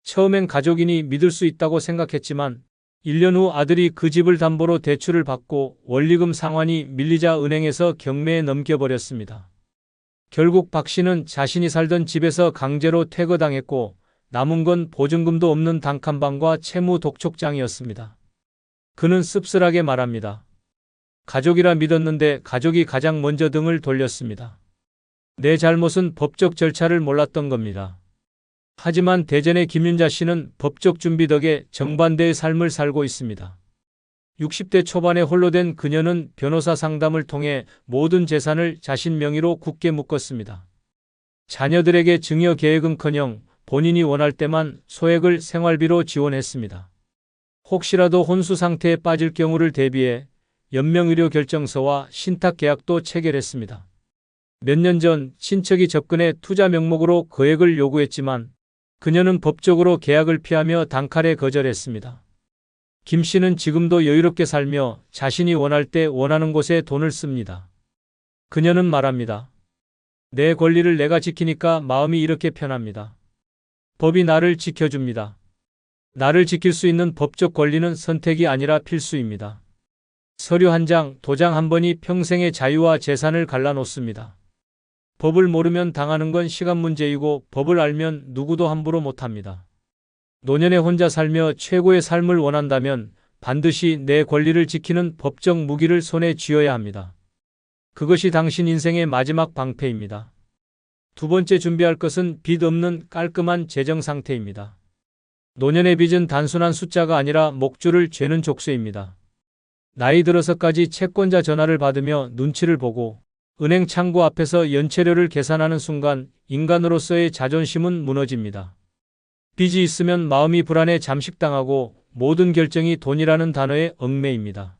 처음엔 가족이니 믿을 수 있다고 생각했지만 1년 후 아들이 그 집을 담보로 대출을 받고 원리금 상환이 밀리자 은행에서 경매에 넘겨버렸습니다. 결국 박 씨는 자신이 살던 집에서 강제로 퇴거당했고 남은 건 보증금도 없는 단칸방과 채무 독촉장이었습니다. 그는 씁쓸하게 말합니다. 가족이라 믿었는데 가족이 가장 먼저 등을 돌렸습니다. 내 잘못은 법적 절차를 몰랐던 겁니다. 하지만 대전의 김윤자 씨는 법적 준비 덕에 정반대의 삶을 살고 있습니다. 60대 초반에 홀로 된 그녀는 변호사 상담을 통해 모든 재산을 자신 명의로 굳게 묶었습니다. 자녀들에게 증여 계획은커녕 본인이 원할 때만 소액을 생활비로 지원했습니다. 혹시라도 혼수 상태에 빠질 경우를 대비해 연명의료 결정서와 신탁 계약도 체결했습니다. 몇 년 전 친척이 접근해 투자 명목으로 거액을 요구했지만 그녀는 법적으로 계약을 피하며 단칼에 거절했습니다. 김 씨는 지금도 여유롭게 살며 자신이 원할 때 원하는 곳에 돈을 씁니다. 그녀는 말합니다. 내 권리를 내가 지키니까 마음이 이렇게 편합니다. 법이 나를 지켜줍니다. 나를 지킬 수 있는 법적 권리는 선택이 아니라 필수입니다. 서류 한 장, 도장 한 번이 평생의 자유와 재산을 갈라놓습니다. 법을 모르면 당하는 건 시간 문제이고 법을 알면 누구도 함부로 못합니다. 노년에 혼자 살며 최고의 삶을 원한다면 반드시 내 권리를 지키는 법적 무기를 손에 쥐어야 합니다. 그것이 당신 인생의 마지막 방패입니다. 두 번째 준비할 것은 빚 없는 깔끔한 재정 상태입니다. 노년의 빚은 단순한 숫자가 아니라 목줄을 죄는 족쇄입니다. 나이 들어서까지 채권자 전화를 받으며 눈치를 보고 은행 창구 앞에서 연체료를 계산하는 순간 인간으로서의 자존심은 무너집니다. 빚이 있으면 마음이 불안해 잠식당하고 모든 결정이 돈이라는 단어에 얽매입니다.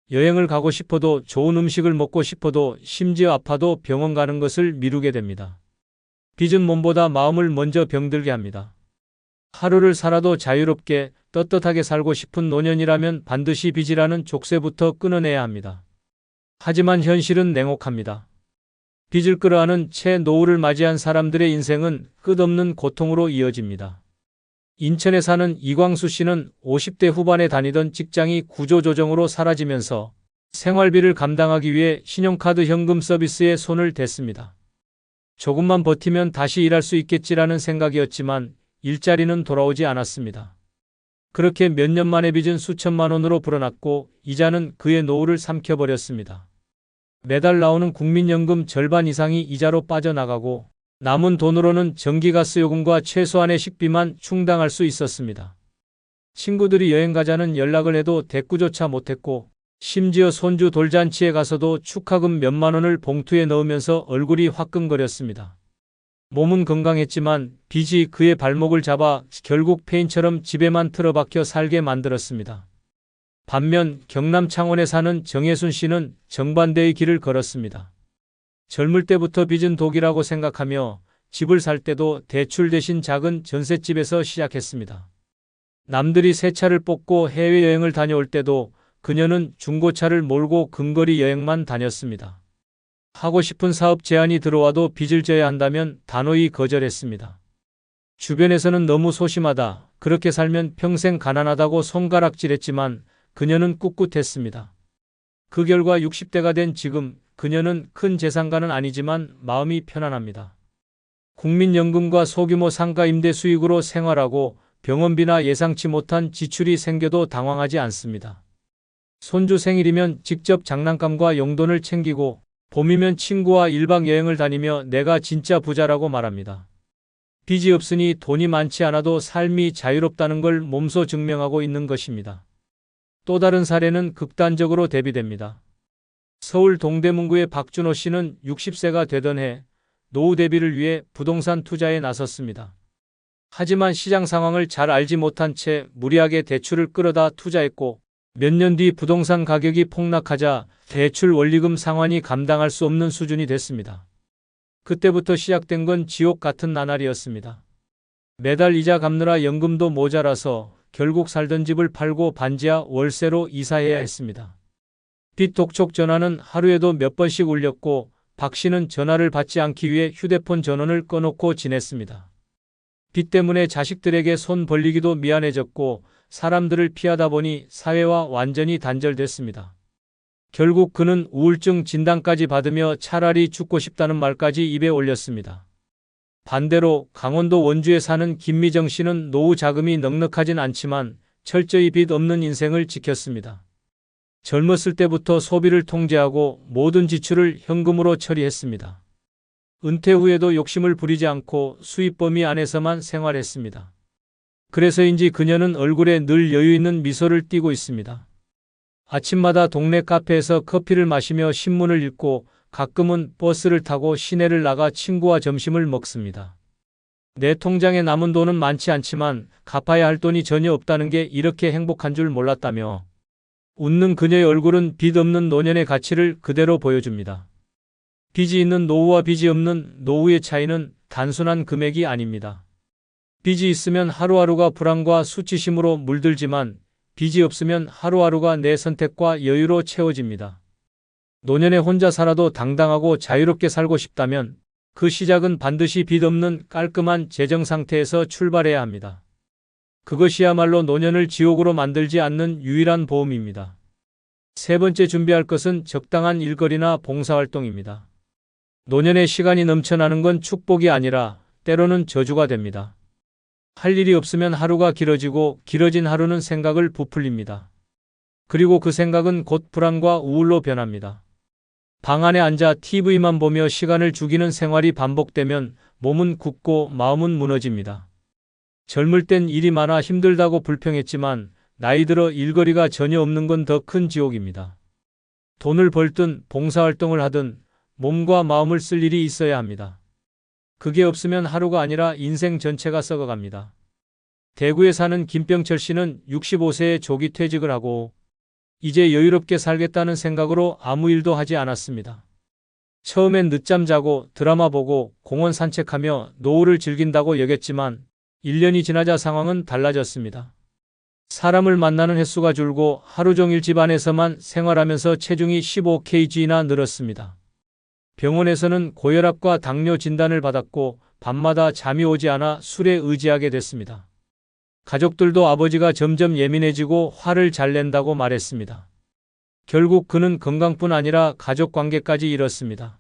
여행을 가고 싶어도 좋은 음식을 먹고 싶어도 심지어 아파도 병원 가는 것을 미루게 됩니다. 빚은 몸보다 마음을 먼저 병들게 합니다. 하루를 살아도 자유롭게 떳떳하게 살고 싶은 노년이라면 반드시 빚이라는 족쇄부터 끊어내야 합니다. 하지만 현실은 냉혹합니다. 빚을 끌어안은 채 노후를 맞이한 사람들의 인생은 끝없는 고통으로 이어집니다. 인천에 사는 이광수 씨는 50대 후반에 다니던 직장이 구조조정으로 사라지면서 생활비를 감당하기 위해 신용카드 현금 서비스에 손을 댔습니다. 조금만 버티면 다시 일할 수 있겠지라는 생각이었지만 일자리는 돌아오지 않았습니다. 그렇게 몇 년 만에 빚은 수천만 원으로 불어났고 이자는 그의 노후를 삼켜버렸습니다. 매달 나오는 국민연금 절반 이상이 이자로 빠져나가고 남은 돈으로는 전기가스요금과 최소한의 식비만 충당할 수 있었습니다. 친구들이 여행 가자는 연락을 해도 대꾸조차 못했고 심지어 손주 돌잔치에 가서도 축하금 몇만 원을 봉투에 넣으면서 얼굴이 화끈거렸습니다. 몸은 건강했지만 빚이 그의 발목을 잡아 결국 폐인처럼 집에만 틀어박혀 살게 만들었습니다. 반면 경남 창원에 사는 정혜순 씨는 정반대의 길을 걸었습니다. 젊을 때부터 빚은 독이라고 생각하며 집을 살 때도 대출 대신 작은 전셋집에서 시작했습니다. 남들이 새 차를 뽑고 해외여행을 다녀올 때도 그녀는 중고차를 몰고 근거리 여행만 다녔습니다. 하고 싶은 사업 제안이 들어와도 빚을 져야 한다면 단호히 거절했습니다. 주변에서는 너무 소심하다, 그렇게 살면 평생 가난하다고 손가락질했지만 그녀는 꿋꿋했습니다. 그 결과 60대가 된 지금 그녀는 큰 재산가는 아니지만 마음이 편안합니다. 국민연금과 소규모 상가 임대 수익으로 생활하고 병원비나 예상치 못한 지출이 생겨도 당황하지 않습니다. 손주 생일이면 직접 장난감과 용돈을 챙기고 봄이면 친구와 1박 여행을 다니며 내가 진짜 부자라고 말합니다. 빚이 없으니 돈이 많지 않아도 삶이 자유롭다는 걸 몸소 증명하고 있는 것입니다. 또 다른 사례는 극단적으로 대비됩니다. 서울 동대문구의 박준호 씨는 60세가 되던 해 노후 대비를 위해 부동산 투자에 나섰습니다. 하지만 시장 상황을 잘 알지 못한 채 무리하게 대출을 끌어다 투자했고 몇 년 뒤 부동산 가격이 폭락하자 대출 원리금 상환이 감당할 수 없는 수준이 됐습니다. 그때부터 시작된 건 지옥 같은 나날이었습니다. 매달 이자 갚느라 연금도 모자라서 결국 살던 집을 팔고 반지하 월세로 이사해야 했습니다. 빚 독촉 전화는 하루에도 몇 번씩 울렸고 박 씨는 전화를 받지 않기 위해 휴대폰 전원을 꺼놓고 지냈습니다. 빚 때문에 자식들에게 손 벌리기도 미안해졌고 사람들을 피하다 보니 사회와 완전히 단절됐습니다. 결국 그는 우울증 진단까지 받으며 차라리 죽고 싶다는 말까지 입에 올렸습니다. 반대로 강원도 원주에 사는 김미정 씨는 노후 자금이 넉넉하진 않지만 철저히 빚 없는 인생을 지켰습니다. 젊었을 때부터 소비를 통제하고 모든 지출을 현금으로 처리했습니다. 은퇴 후에도 욕심을 부리지 않고 수입 범위 안에서만 생활했습니다. 그래서인지 그녀는 얼굴에 늘 여유 있는 미소를 띠고 있습니다. 아침마다 동네 카페에서 커피를 마시며 신문을 읽고 가끔은 버스를 타고 시내를 나가 친구와 점심을 먹습니다. 내 통장에 남은 돈은 많지 않지만 갚아야 할 돈이 전혀 없다는 게 이렇게 행복한 줄 몰랐다며 웃는 그녀의 얼굴은 빚 없는 노년의 가치를 그대로 보여줍니다. 빚이 있는 노후와 빚이 없는 노후의 차이는 단순한 금액이 아닙니다. 빚이 있으면 하루하루가 불안과 수치심으로 물들지만 빚이 없으면 하루하루가 내 선택과 여유로 채워집니다. 노년에 혼자 살아도 당당하고 자유롭게 살고 싶다면 그 시작은 반드시 빚 없는 깔끔한 재정 상태에서 출발해야 합니다. 그것이야말로 노년을 지옥으로 만들지 않는 유일한 보험입니다. 세 번째 준비할 것은 적당한 일거리나 봉사활동입니다. 노년에 시간이 넘쳐나는 건 축복이 아니라 때로는 저주가 됩니다. 할 일이 없으면 하루가 길어지고 길어진 하루는 생각을 부풀립니다. 그리고 그 생각은 곧 불안과 우울로 변합니다. 방 안에 앉아 TV만 보며 시간을 죽이는 생활이 반복되면 몸은 굳고 마음은 무너집니다. 젊을 땐 일이 많아 힘들다고 불평했지만 나이 들어 일거리가 전혀 없는 건 더 큰 지옥입니다. 돈을 벌든 봉사활동을 하든 몸과 마음을 쓸 일이 있어야 합니다. 그게 없으면 하루가 아니라 인생 전체가 썩어갑니다. 대구에 사는 김병철 씨는 65세에 조기 퇴직을 하고 이제 여유롭게 살겠다는 생각으로 아무 일도 하지 않았습니다. 처음엔 늦잠 자고 드라마 보고 공원 산책하며 노후를 즐긴다고 여겼지만 1년이 지나자 상황은 달라졌습니다. 사람을 만나는 횟수가 줄고 하루 종일 집 안에서만 생활하면서 체중이 15kg나 늘었습니다. 병원에서는 고혈압과 당뇨 진단을 받았고 밤마다 잠이 오지 않아 술에 의지하게 됐습니다. 가족들도 아버지가 점점 예민해지고 화를 잘 낸다고 말했습니다. 결국 그는 건강뿐 아니라 가족 관계까지 잃었습니다.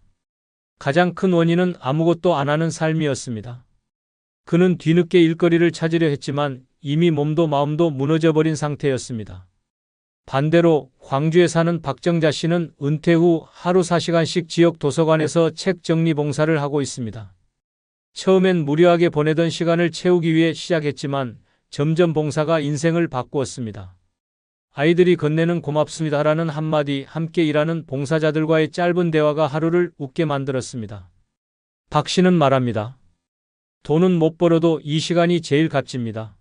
가장 큰 원인은 아무것도 안 하는 삶이었습니다. 그는 뒤늦게 일거리를 찾으려 했지만 이미 몸도 마음도 무너져버린 상태였습니다. 반대로 광주에 사는 박정자 씨는 은퇴 후 하루 4시간씩 지역 도서관에서 책 정리 봉사를 하고 있습니다. 처음엔 무료하게 보내던 시간을 채우기 위해 시작했지만 점점 봉사가 인생을 바꾸었습니다. 아이들이 건네는 고맙습니다라는 한마디, 함께 일하는 봉사자들과의 짧은 대화가 하루를 웃게 만들었습니다. 박 씨는 말합니다. 돈은 못 벌어도 이 시간이 제일 값집니다.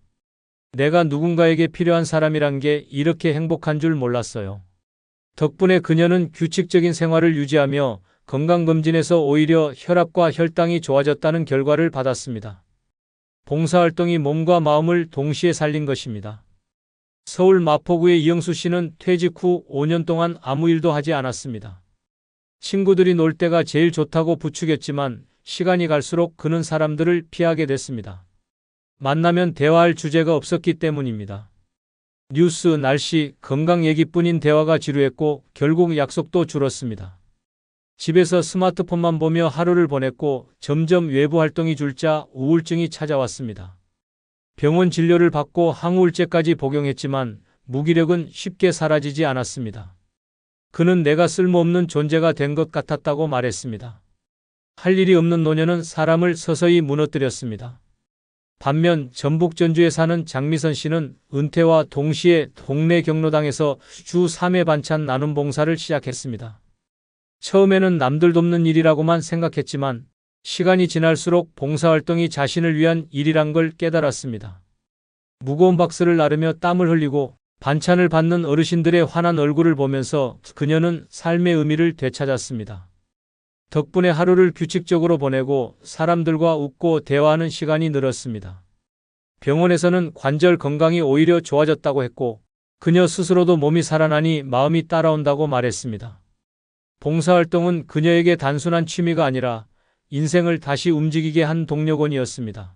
내가 누군가에게 필요한 사람이란 게 이렇게 행복한 줄 몰랐어요. 덕분에 그녀는 규칙적인 생활을 유지하며 건강검진에서 오히려 혈압과 혈당이 좋아졌다는 결과를 받았습니다. 봉사활동이 몸과 마음을 동시에 살린 것입니다. 서울 마포구의 이영수 씨는 퇴직 후 5년 동안 아무 일도 하지 않았습니다. 친구들이 놀 때가 제일 좋다고 부추겼지만 시간이 갈수록 그는 사람들을 피하게 됐습니다. 만나면 대화할 주제가 없었기 때문입니다. 뉴스, 날씨, 건강 얘기뿐인 대화가 지루했고 결국 약속도 줄었습니다. 집에서 스마트폰만 보며 하루를 보냈고 점점 외부 활동이 줄자 우울증이 찾아왔습니다. 병원 진료를 받고 항우울제까지 복용했지만 무기력은 쉽게 사라지지 않았습니다. 그는 내가 쓸모없는 존재가 된 것 같았다고 말했습니다. 할 일이 없는 노년은 사람을 서서히 무너뜨렸습니다. 반면 전북 전주에 사는 장미선 씨는 은퇴와 동시에 동네 경로당에서 주 3회 반찬 나눔 봉사를 시작했습니다. 처음에는 남들 돕는 일이라고만 생각했지만 시간이 지날수록 봉사활동이 자신을 위한 일이란 걸 깨달았습니다. 무거운 박스를 나르며 땀을 흘리고 반찬을 받는 어르신들의 환한 얼굴을 보면서 그녀는 삶의 의미를 되찾았습니다. 덕분에 하루를 규칙적으로 보내고 사람들과 웃고 대화하는 시간이 늘었습니다. 병원에서는 관절 건강이 오히려 좋아졌다고 했고 그녀 스스로도 몸이 살아나니 마음이 따라온다고 말했습니다. 봉사활동은 그녀에게 단순한 취미가 아니라 인생을 다시 움직이게 한 동력원이었습니다.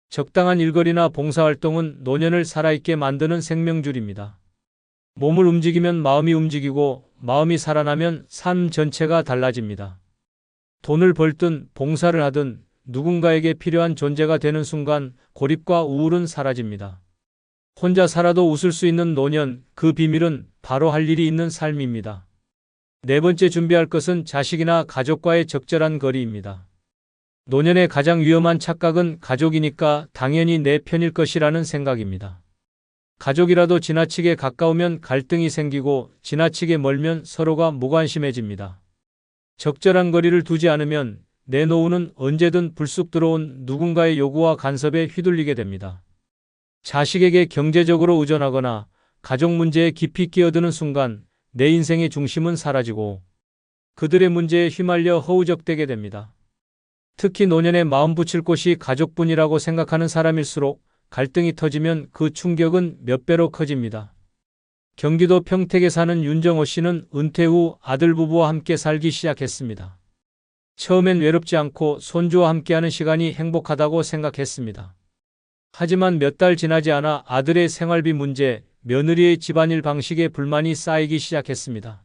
적당한 일거리나 봉사활동은 노년을 살아있게 만드는 생명줄입니다. 몸을 움직이면 마음이 움직이고 마음이 살아나면 삶 전체가 달라집니다. 돈을 벌든 봉사를 하든 누군가에게 필요한 존재가 되는 순간 고립과 우울은 사라집니다. 혼자 살아도 웃을 수 있는 노년, 그 비밀은 바로 할 일이 있는 삶입니다. 네 번째 준비할 것은 자식이나 가족과의 적절한 거리입니다. 노년의 가장 위험한 착각은 가족이니까 당연히 내 편일 것이라는 생각입니다. 가족이라도 지나치게 가까우면 갈등이 생기고 지나치게 멀면 서로가 무관심해집니다. 적절한 거리를 두지 않으면 내 노후는 언제든 불쑥 들어온 누군가의 요구와 간섭에 휘둘리게 됩니다. 자식에게 경제적으로 의존하거나 가족 문제에 깊이 끼어드는 순간 내 인생의 중심은 사라지고 그들의 문제에 휘말려 허우적대게 됩니다. 특히 노년에 마음 붙일 곳이 가족뿐이라고 생각하는 사람일수록 갈등이 터지면 그 충격은 몇 배로 커집니다. 경기도 평택에 사는 윤정호 씨는 은퇴 후 아들 부부와 함께 살기 시작했습니다. 처음엔 외롭지 않고 손주와 함께하는 시간이 행복하다고 생각했습니다. 하지만 몇 달 지나지 않아 아들의 생활비 문제, 며느리의 집안일 방식에 불만이 쌓이기 시작했습니다.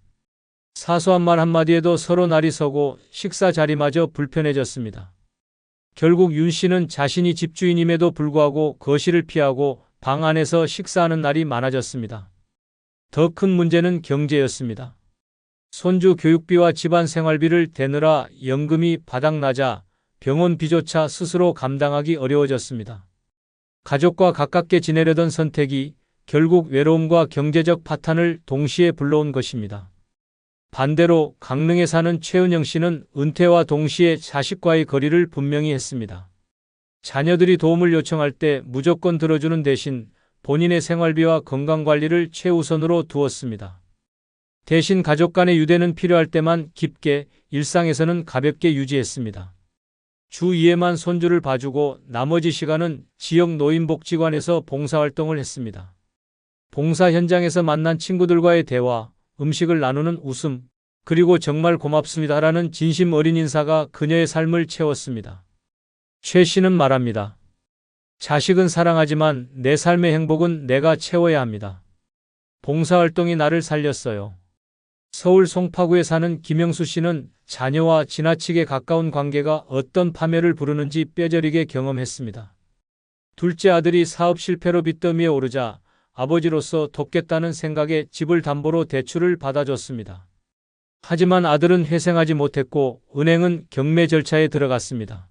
사소한 말 한마디에도 서로 날이 서고 식사 자리마저 불편해졌습니다. 결국 윤 씨는 자신이 집주인임에도 불구하고 거실을 피하고 방 안에서 식사하는 날이 많아졌습니다. 더 큰 문제는 경제였습니다. 손주 교육비와 집안 생활비를 대느라 연금이 바닥나자 병원비조차 스스로 감당하기 어려워졌습니다. 가족과 가깝게 지내려던 선택이 결국 외로움과 경제적 파탄을 동시에 불러온 것입니다. 반대로 강릉에 사는 최은영 씨는 은퇴와 동시에 자식과의 거리를 분명히 했습니다. 자녀들이 도움을 요청할 때 무조건 들어주는 대신 본인의 생활비와 건강관리를 최우선으로 두었습니다. 대신 가족 간의 유대는 필요할 때만 깊게, 일상에서는 가볍게 유지했습니다. 주 2회만 손주를 봐주고 나머지 시간은 지역 노인복지관에서 봉사활동을 했습니다. 봉사 현장에서 만난 친구들과의 대화, 음식을 나누는 웃음, 그리고 정말 고맙습니다라는 진심 어린 인사가 그녀의 삶을 채웠습니다. 최 씨는 말합니다. 자식은 사랑하지만 내 삶의 행복은 내가 채워야 합니다. 봉사활동이 나를 살렸어요. 서울 송파구에 사는 김영수 씨는 자녀와 지나치게 가까운 관계가 어떤 파멸을 부르는지 뼈저리게 경험했습니다. 둘째 아들이 사업 실패로 빚더미에 오르자 아버지로서 돕겠다는 생각에 집을 담보로 대출을 받아줬습니다. 하지만 아들은 회생하지 못했고 은행은 경매 절차에 들어갔습니다.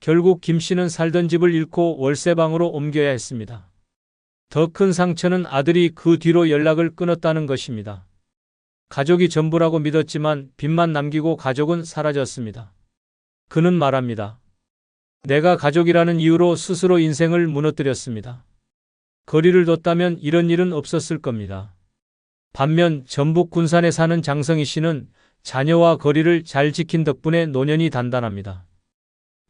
결국 김 씨는 살던 집을 잃고 월세방으로 옮겨야 했습니다. 더 큰 상처는 아들이 그 뒤로 연락을 끊었다는 것입니다. 가족이 전부라고 믿었지만 빚만 남기고 가족은 사라졌습니다. 그는 말합니다. 내가 가족이라는 이유로 스스로 인생을 무너뜨렸습니다. 거리를 뒀다면 이런 일은 없었을 겁니다. 반면 전북 군산에 사는 장성희 씨는 자녀와 거리를 잘 지킨 덕분에 노년이 단단합니다.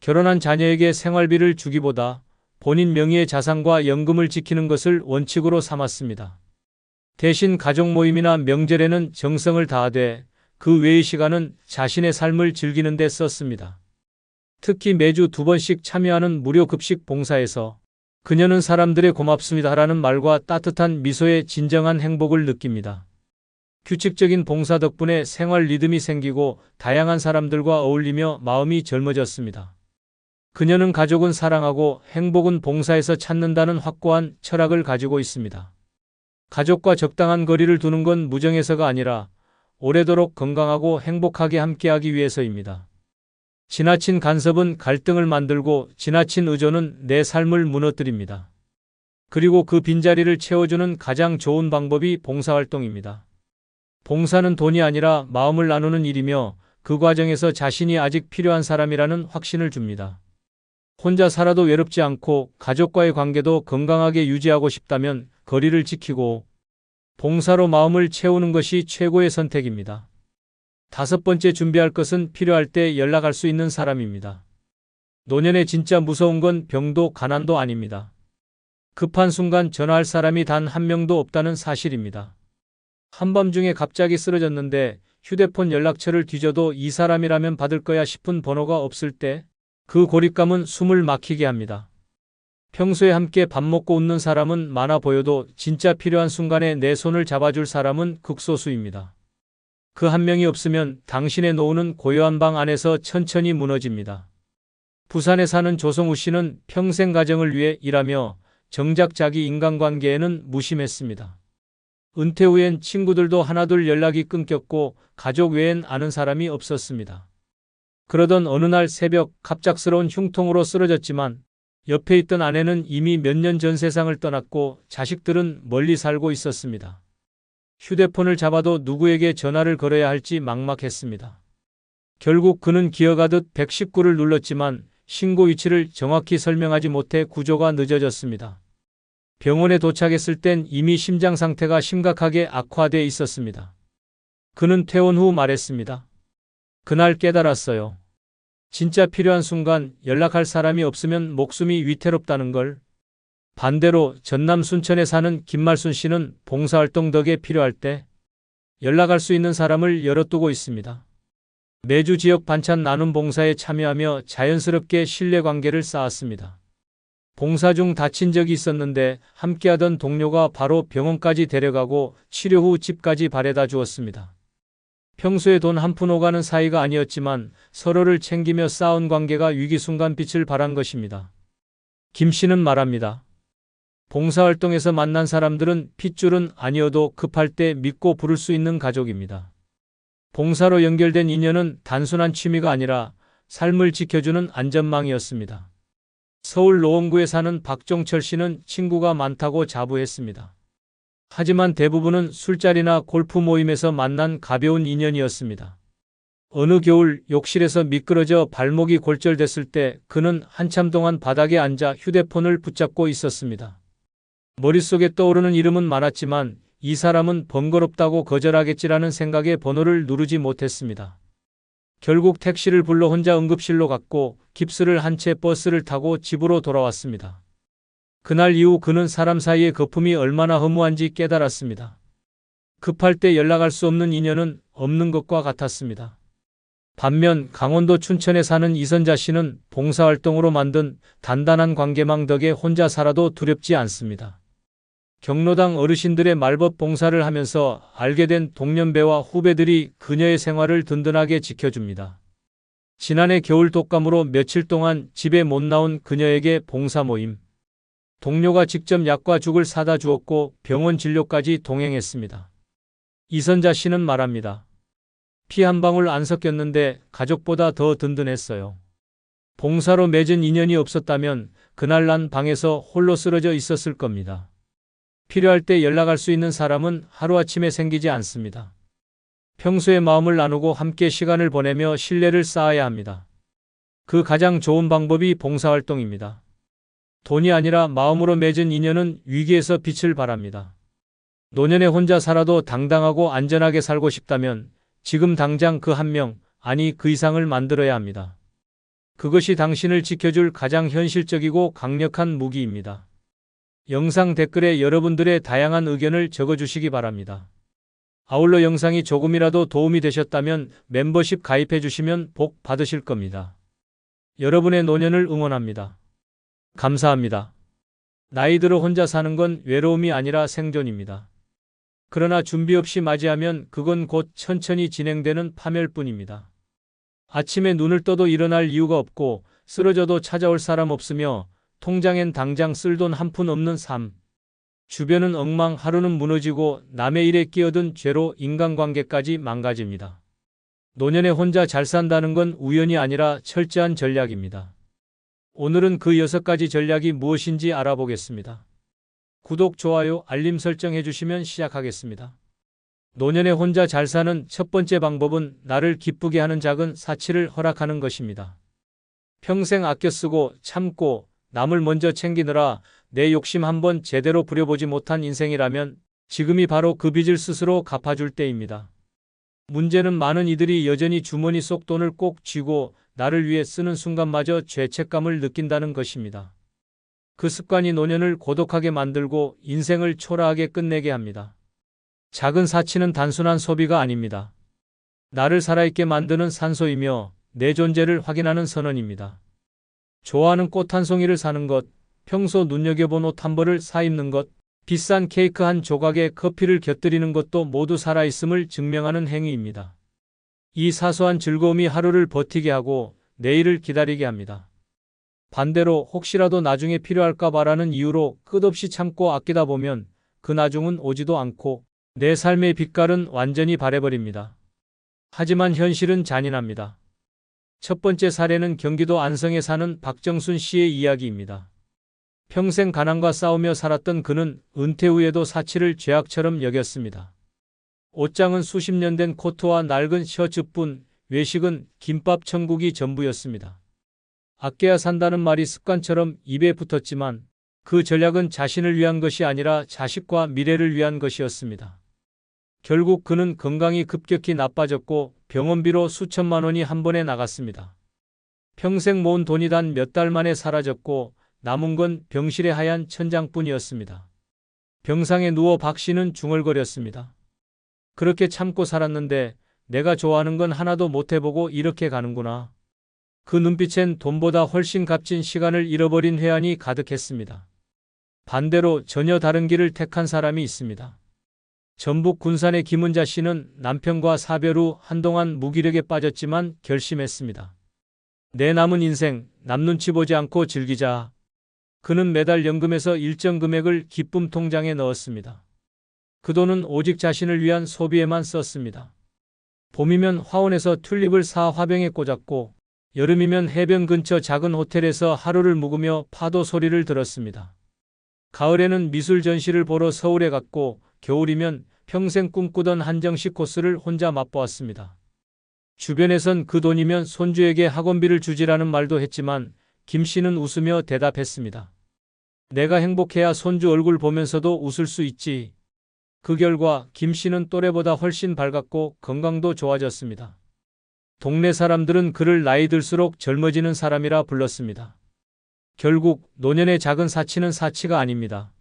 결혼한 자녀에게 생활비를 주기보다 본인 명의의 자산과 연금을 지키는 것을 원칙으로 삼았습니다. 대신 가족 모임이나 명절에는 정성을 다하되 그 외의 시간은 자신의 삶을 즐기는 데 썼습니다. 특히 매주 2번씩 참여하는 무료 급식 봉사에서 그녀는 사람들의 고맙습니다라는 말과 따뜻한 미소에 진정한 행복을 느낍니다. 규칙적인 봉사 덕분에 생활 리듬이 생기고 다양한 사람들과 어울리며 마음이 젊어졌습니다. 그녀는 가족은 사랑하고 행복은 봉사에서 찾는다는 확고한 철학을 가지고 있습니다. 가족과 적당한 거리를 두는 건 무정해서가 아니라 오래도록 건강하고 행복하게 함께하기 위해서입니다. 지나친 간섭은 갈등을 만들고 지나친 의존은 내 삶을 무너뜨립니다. 그리고 그 빈자리를 채워주는 가장 좋은 방법이 봉사활동입니다. 봉사는 돈이 아니라 마음을 나누는 일이며 그 과정에서 자신이 아직 필요한 사람이라는 확신을 줍니다. 혼자 살아도 외롭지 않고 가족과의 관계도 건강하게 유지하고 싶다면 거리를 지키고 봉사로 마음을 채우는 것이 최고의 선택입니다. 5번째, 준비할 것은 필요할 때 연락할 수 있는 사람입니다. 노년에 진짜 무서운 건 병도 가난도 아닙니다. 급한 순간 전화할 사람이 단 한 명도 없다는 사실입니다. 한밤중에 갑자기 쓰러졌는데 휴대폰 연락처를 뒤져도 이 사람이라면 받을 거야 싶은 번호가 없을 때 그 고립감은 숨을 막히게 합니다. 평소에 함께 밥 먹고 웃는 사람은 많아 보여도 진짜 필요한 순간에 내 손을 잡아줄 사람은 극소수입니다. 그 한 명이 없으면 당신의 노후는 고요한 방 안에서 천천히 무너집니다. 부산에 사는 조성우 씨는 평생 가정을 위해 일하며 정작 자기 인간관계에는 무심했습니다. 은퇴 후엔 친구들도 하나둘 연락이 끊겼고 가족 외엔 아는 사람이 없었습니다. 그러던 어느 날 새벽 갑작스러운 흉통으로 쓰러졌지만 옆에 있던 아내는 이미 몇 년 전 세상을 떠났고 자식들은 멀리 살고 있었습니다. 휴대폰을 잡아도 누구에게 전화를 걸어야 할지 막막했습니다. 결국 그는 기어가듯 119를 눌렀지만 신고 위치를 정확히 설명하지 못해 구조가 늦어졌습니다. 병원에 도착했을 땐 이미 심장 상태가 심각하게 악화돼 있었습니다. 그는 퇴원 후 말했습니다. 그날 깨달았어요. 진짜 필요한 순간 연락할 사람이 없으면 목숨이 위태롭다는 걸. 반대로 전남 순천에 사는 김말순 씨는 봉사활동 덕에 필요할 때 연락할 수 있는 사람을 열어두고 있습니다. 매주 지역 반찬 나눔 봉사에 참여하며 자연스럽게 신뢰관계를 쌓았습니다. 봉사 중 다친 적이 있었는데 함께하던 동료가 바로 병원까지 데려가고 치료 후 집까지 바래다 주었습니다. 평소에 돈 한 푼 오가는 사이가 아니었지만 서로를 챙기며 쌓은 관계가 위기 순간 빛을 발한 것입니다. 김 씨는 말합니다. 봉사활동에서 만난 사람들은 핏줄은 아니어도 급할 때 믿고 부를 수 있는 가족입니다. 봉사로 연결된 인연은 단순한 취미가 아니라 삶을 지켜주는 안전망이었습니다. 서울 노원구에 사는 박종철 씨는 친구가 많다고 자부했습니다. 하지만 대부분은 술자리나 골프 모임에서 만난 가벼운 인연이었습니다. 어느 겨울 욕실에서 미끄러져 발목이 골절됐을 때 그는 한참 동안 바닥에 앉아 휴대폰을 붙잡고 있었습니다. 머릿속에 떠오르는 이름은 많았지만 이 사람은 번거롭다고 거절하겠지라는 생각에 번호를 누르지 못했습니다. 결국 택시를 불러 혼자 응급실로 갔고 깁스를 한 채 버스를 타고 집으로 돌아왔습니다. 그날 이후 그는 사람 사이의 거품이 얼마나 허무한지 깨달았습니다. 급할 때 연락할 수 없는 인연은 없는 것과 같았습니다. 반면 강원도 춘천에 사는 이선자 씨는 봉사활동으로 만든 단단한 관계망 덕에 혼자 살아도 두렵지 않습니다. 경로당 어르신들의 말벗 봉사를 하면서 알게 된 동년배와 후배들이 그녀의 생활을 든든하게 지켜줍니다. 지난해 겨울 독감으로 며칠 동안 집에 못 나온 그녀에게 봉사 모임. 동료가 직접 약과 죽을 사다 주었고 병원 진료까지 동행했습니다. 이선자 씨는 말합니다. 피 한 방울 안 섞였는데 가족보다 더 든든했어요. 봉사로 맺은 인연이 없었다면 그날 난 방에서 홀로 쓰러져 있었을 겁니다. 필요할 때 연락할 수 있는 사람은 하루아침에 생기지 않습니다. 평소에 마음을 나누고 함께 시간을 보내며 신뢰를 쌓아야 합니다. 그 가장 좋은 방법이 봉사활동입니다. 돈이 아니라 마음으로 맺은 인연은 위기에서 빛을 발합니다. 노년에 혼자 살아도 당당하고 안전하게 살고 싶다면 지금 당장 그 한 명, 아니 그 이상을 만들어야 합니다. 그것이 당신을 지켜줄 가장 현실적이고 강력한 무기입니다. 영상 댓글에 여러분들의 다양한 의견을 적어주시기 바랍니다. 아울러 영상이 조금이라도 도움이 되셨다면 멤버십 가입해 주시면 복 받으실 겁니다. 여러분의 노년을 응원합니다. 감사합니다. 나이 들어 혼자 사는 건 외로움이 아니라 생존입니다. 그러나 준비 없이 맞이하면 그건 곧 천천히 진행되는 파멸뿐입니다. 아침에 눈을 떠도 일어날 이유가 없고 쓰러져도 찾아올 사람 없으며 통장엔 당장 쓸 돈 한 푼 없는 삶. 주변은 엉망, 하루는 무너지고 남의 일에 끼어든 죄로 인간관계까지 망가집니다. 노년에 혼자 잘 산다는 건 우연이 아니라 철저한 전략입니다. 오늘은 그 6가지 전략이 무엇인지 알아보겠습니다. 구독, 좋아요, 알림 설정 해주시면 시작하겠습니다. 노년에 혼자 잘 사는 첫 번째 방법은 나를 기쁘게 하는 작은 사치를 허락하는 것입니다. 평생 아껴 쓰고 참고 남을 먼저 챙기느라 내 욕심 한번 제대로 부려보지 못한 인생이라면 지금이 바로 그 빚을 스스로 갚아줄 때입니다. 문제는 많은 이들이 여전히 주머니 속 돈을 꼭 쥐고 나를 위해 쓰는 순간마저 죄책감을 느낀다는 것입니다. 그 습관이 노년을 고독하게 만들고 인생을 초라하게 끝내게 합니다. 작은 사치는 단순한 소비가 아닙니다. 나를 살아있게 만드는 산소이며 내 존재를 확인하는 선언입니다. 좋아하는 꽃 한 송이를 사는 것, 평소 눈여겨본 옷 한 벌을 사입는 것, 비싼 케이크 한 조각에 커피를 곁들이는 것도 모두 살아있음을 증명하는 행위입니다. 이 사소한 즐거움이 하루를 버티게 하고 내일을 기다리게 합니다. 반대로 혹시라도 나중에 필요할까 봐라는 이유로 끝없이 참고 아끼다 보면 그 나중은 오지도 않고 내 삶의 빛깔은 완전히 바래버립니다. 하지만 현실은 잔인합니다. 첫 번째 사례는 경기도 안성에 사는 박정순 씨의 이야기입니다. 평생 가난과 싸우며 살았던 그는 은퇴 후에도 사치를 죄악처럼 여겼습니다. 옷장은 수십 년 된 코트와 낡은 셔츠뿐, 외식은 김밥 천국이 전부였습니다. 아껴야 산다는 말이 습관처럼 입에 붙었지만 그 전략은 자신을 위한 것이 아니라 자식과 미래를 위한 것이었습니다. 결국 그는 건강이 급격히 나빠졌고 병원비로 수천만 원이 한 번에 나갔습니다. 평생 모은 돈이 단 몇 달 만에 사라졌고 남은 건 병실의 하얀 천장뿐이었습니다. 병상에 누워 박 씨는 중얼거렸습니다. 그렇게 참고 살았는데 내가 좋아하는 건 하나도 못 해보고 이렇게 가는구나. 그 눈빛엔 돈보다 훨씬 값진 시간을 잃어버린 회한이 가득했습니다. 반대로 전혀 다른 길을 택한 사람이 있습니다. 전북 군산의 김은자 씨는 남편과 사별 후 한동안 무기력에 빠졌지만 결심했습니다. 내 남은 인생 남 눈치 보지 않고 즐기자. 그는 매달 연금에서 일정 금액을 기쁨 통장에 넣었습니다. 그 돈은 오직 자신을 위한 소비에만 썼습니다. 봄이면 화원에서 튤립을 사 화병에 꽂았고 여름이면 해변 근처 작은 호텔에서 하루를 묵으며 파도 소리를 들었습니다. 가을에는 미술 전시를 보러 서울에 갔고 겨울이면 평생 꿈꾸던 한정식 코스를 혼자 맛보았습니다. 주변에선 그 돈이면 손주에게 학원비를 주지라는 말도 했지만 김 씨는 웃으며 대답했습니다. 내가 행복해야 손주 얼굴 보면서도 웃을 수 있지. 그 결과 김 씨는 또래보다 훨씬 밝았고 건강도 좋아졌습니다. 동네 사람들은 그를 나이 들수록 젊어지는 사람이라 불렀습니다. 결국 노년의 작은 사치는 사치가 아닙니다.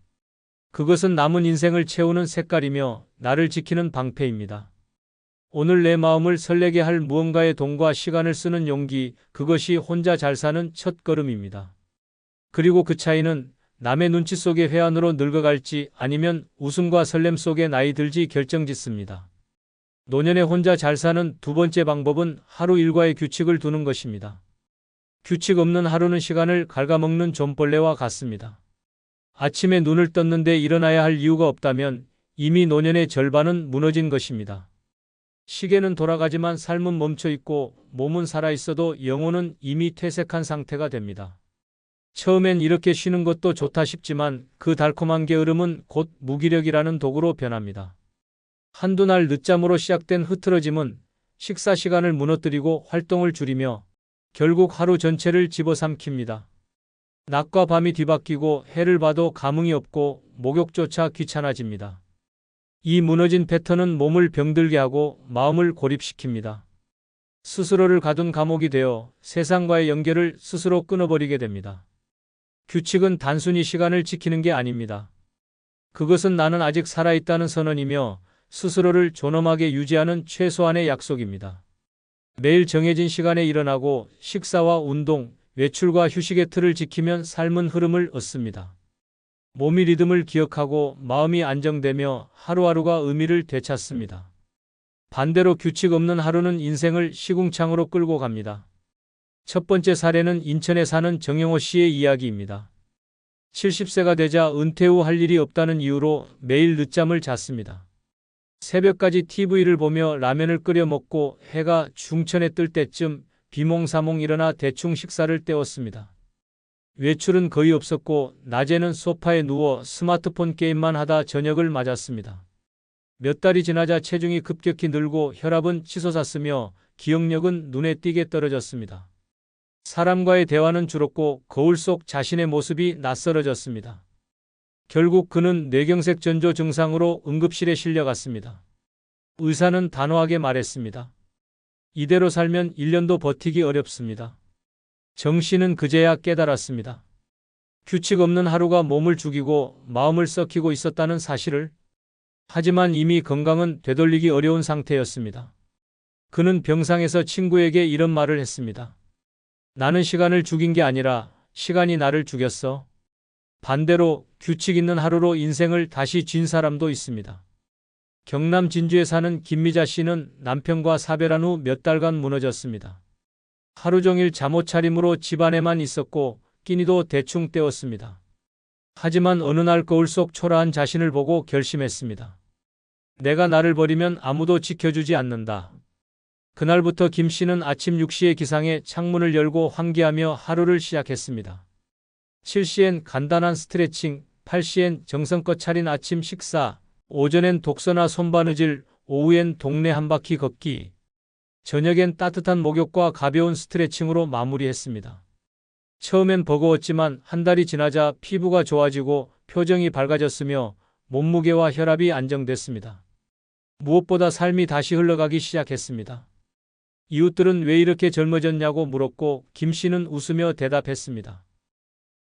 그것은 남은 인생을 채우는 색깔이며 나를 지키는 방패입니다. 오늘 내 마음을 설레게 할 무언가의 돈과 시간을 쓰는 용기, 그것이 혼자 잘 사는 첫 걸음입니다. 그리고 그 차이는 남의 눈치 속의 회한으로 늙어갈지 아니면 웃음과 설렘 속에 나이 들지 결정짓습니다. 노년에 혼자 잘 사는 두 번째 방법은 하루 일과의 규칙을 두는 것입니다. 규칙 없는 하루는 시간을 갉아먹는 좀벌레와 같습니다. 아침에 눈을 떴는데 일어나야 할 이유가 없다면 이미 노년의 절반은 무너진 것입니다. 시계는 돌아가지만 삶은 멈춰 있고 몸은 살아 있어도 영혼은 이미 퇴색한 상태가 됩니다. 처음엔 이렇게 쉬는 것도 좋다 싶지만 그 달콤한 게으름은 곧 무기력이라는 도구로 변합니다. 한두 날 늦잠으로 시작된 흐트러짐은 식사 시간을 무너뜨리고 활동을 줄이며 결국 하루 전체를 집어삼킵니다. 낮과 밤이 뒤바뀌고 해를 봐도 감흥이 없고 목욕조차 귀찮아집니다. 이 무너진 패턴은 몸을 병들게 하고 마음을 고립시킵니다. 스스로를 가둔 감옥이 되어 세상과의 연결을 스스로 끊어버리게 됩니다. 규칙은 단순히 시간을 지키는 게 아닙니다. 그것은 나는 아직 살아있다는 선언이며 스스로를 존엄하게 유지하는 최소한의 약속입니다. 매일 정해진 시간에 일어나고 식사와 운동, 외출과 휴식의 틀을 지키면 삶은 흐름을 얻습니다. 몸이 리듬을 기억하고 마음이 안정되며 하루하루가 의미를 되찾습니다. 반대로 규칙 없는 하루는 인생을 시궁창으로 끌고 갑니다. 첫 번째 사례는 인천에 사는 정영호 씨의 이야기입니다. 70세가 되자 은퇴 후 할 일이 없다는 이유로 매일 늦잠을 잤습니다. 새벽까지 TV를 보며 라면을 끓여 먹고 해가 중천에 뜰 때쯤 비몽사몽 일어나 대충 식사를 때웠습니다. 외출은 거의 없었고 낮에는 소파에 누워 스마트폰 게임만 하다 저녁을 맞았습니다. 몇 달이 지나자 체중이 급격히 늘고 혈압은 치솟았으며 기억력은 눈에 띄게 떨어졌습니다. 사람과의 대화는 줄었고 거울 속 자신의 모습이 낯설어졌습니다. 결국 그는 뇌경색 전조 증상으로 응급실에 실려갔습니다. 의사는 단호하게 말했습니다. 이대로 살면 1년도 버티기 어렵습니다. 정 씨는 그제야 깨달았습니다. 규칙 없는 하루가 몸을 죽이고 마음을 썩히고 있었다는 사실을. 하지만 이미 건강은 되돌리기 어려운 상태였습니다. 그는 병상에서 친구에게 이런 말을 했습니다. 나는 시간을 죽인 게 아니라 시간이 나를 죽였어. 반대로 규칙 있는 하루로 인생을 다시 쥔 사람도 있습니다. 경남 진주에 사는 김미자 씨는 남편과 사별한 후 몇 달간 무너졌습니다. 하루 종일 잠옷 차림으로 집안에만 있었고 끼니도 대충 때웠습니다. 하지만 어느 날 거울 속 초라한 자신을 보고 결심했습니다. 내가 나를 버리면 아무도 지켜주지 않는다. 그날부터 김 씨는 아침 6시에 기상해 창문을 열고 환기하며 하루를 시작했습니다. 7시엔 간단한 스트레칭, 8시엔 정성껏 차린 아침 식사, 오전엔 독서나 손바느질, 오후엔 동네 한 바퀴 걷기, 저녁엔 따뜻한 목욕과 가벼운 스트레칭으로 마무리했습니다. 처음엔 버거웠지만 한 달이 지나자 피부가 좋아지고 표정이 밝아졌으며 몸무게와 혈압이 안정됐습니다. 무엇보다 삶이 다시 흘러가기 시작했습니다. 이웃들은 왜 이렇게 젊어졌냐고 물었고 김 씨는 웃으며 대답했습니다.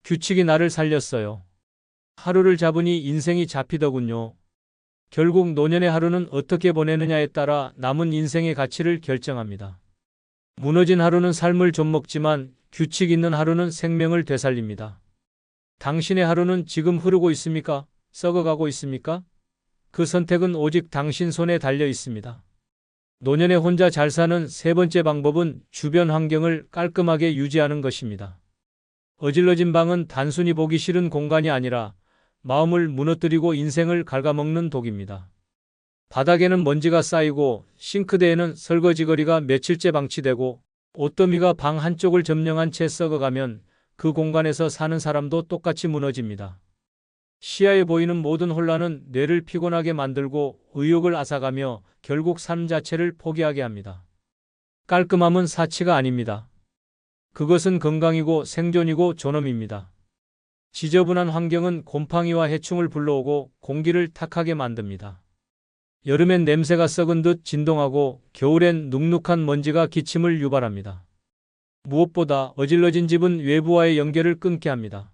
규칙이 나를 살렸어요. 하루를 잡으니 인생이 잡히더군요. 결국 노년의 하루는 어떻게 보내느냐에 따라 남은 인생의 가치를 결정합니다. 무너진 하루는 삶을 좀먹지만 규칙 있는 하루는 생명을 되살립니다. 당신의 하루는 지금 흐르고 있습니까? 썩어가고 있습니까? 그 선택은 오직 당신 손에 달려 있습니다. 노년에 혼자 잘 사는 세 번째 방법은 주변 환경을 깔끔하게 유지하는 것입니다. 어질러진 방은 단순히 보기 싫은 공간이 아니라 마음을 무너뜨리고 인생을 갉아먹는 독입니다. 바닥에는 먼지가 쌓이고 싱크대에는 설거지거리가 며칠째 방치되고 옷더미가 방 한쪽을 점령한 채 썩어가면 그 공간에서 사는 사람도 똑같이 무너집니다. 시야에 보이는 모든 혼란은 뇌를 피곤하게 만들고 의욕을 앗아가며 결국 삶 자체를 포기하게 합니다. 깔끔함은 사치가 아닙니다. 그것은 건강이고 생존이고 존엄입니다. 지저분한 환경은 곰팡이와 해충을 불러오고 공기를 탁하게 만듭니다. 여름엔 냄새가 썩은 듯 진동하고 겨울엔 눅눅한 먼지가 기침을 유발합니다. 무엇보다 어질러진 집은 외부와의 연결을 끊게 합니다.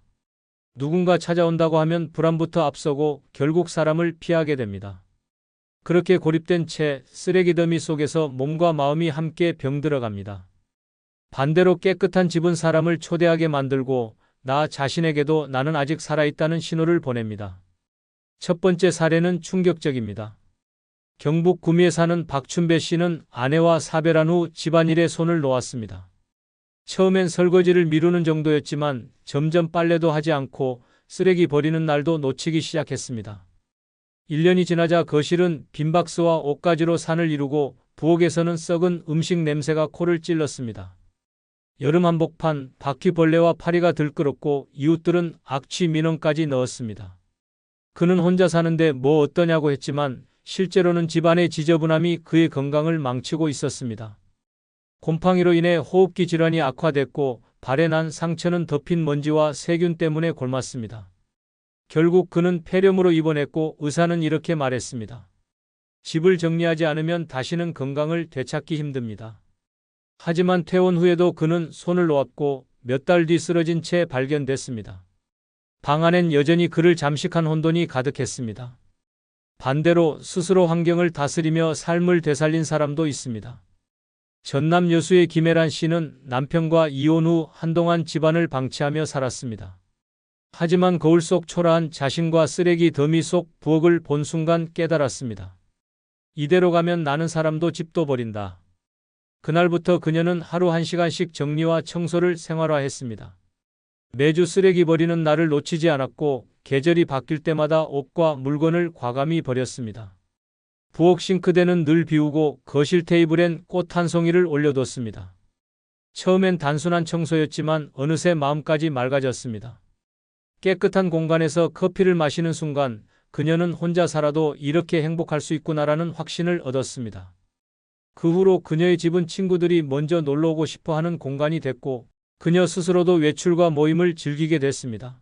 누군가 찾아온다고 하면 불안부터 앞서고 결국 사람을 피하게 됩니다. 그렇게 고립된 채 쓰레기 더미 속에서 몸과 마음이 함께 병들어갑니다. 반대로 깨끗한 집은 사람을 초대하게 만들고 나 자신에게도 나는 아직 살아있다는 신호를 보냅니다. 첫 번째 사례는 충격적입니다. 경북 구미에 사는 박춘배 씨는 아내와 사별한 후 집안일에 손을 놓았습니다. 처음엔 설거지를 미루는 정도였지만 점점 빨래도 하지 않고 쓰레기 버리는 날도 놓치기 시작했습니다. 1년이 지나자 거실은 빈 박스와 옷가지로 산을 이루고 부엌에서는 썩은 음식 냄새가 코를 찔렀습니다. 여름 한복판, 바퀴벌레와 파리가 들끓었고 이웃들은 악취 민원까지 넣었습니다. 그는 혼자 사는데 뭐 어떠냐고 했지만 실제로는 집안의 지저분함이 그의 건강을 망치고 있었습니다. 곰팡이로 인해 호흡기 질환이 악화됐고 발에 난 상처는 덮인 먼지와 세균 때문에 골맞습니다. 결국 그는 폐렴으로 입원했고 의사는 이렇게 말했습니다. 집을 정리하지 않으면 다시는 건강을 되찾기 힘듭니다. 하지만 퇴원 후에도 그는 손을 놓았고 몇 달 뒤 쓰러진 채 발견됐습니다. 방 안엔 여전히 그를 잠식한 혼돈이 가득했습니다. 반대로 스스로 환경을 다스리며 삶을 되살린 사람도 있습니다. 전남 여수의 김혜란 씨는 남편과 이혼 후 한동안 집안을 방치하며 살았습니다. 하지만 거울 속 초라한 자신과 쓰레기 더미 속 부엌을 본 순간 깨달았습니다. 이대로 가면 나는 사람도 집도 버린다. 그날부터 그녀는 하루 1시간씩 정리와 청소를 생활화했습니다. 매주 쓰레기 버리는 날을 놓치지 않았고 계절이 바뀔 때마다 옷과 물건을 과감히 버렸습니다. 부엌 싱크대는 늘 비우고 거실 테이블엔 꽃 한 송이를 올려뒀습니다. 처음엔 단순한 청소였지만 어느새 마음까지 맑아졌습니다. 깨끗한 공간에서 커피를 마시는 순간 그녀는 혼자 살아도 이렇게 행복할 수 있구나라는 확신을 얻었습니다. 그 후로 그녀의 집은 친구들이 먼저 놀러 오고 싶어 하는 공간이 됐고 그녀 스스로도 외출과 모임을 즐기게 됐습니다.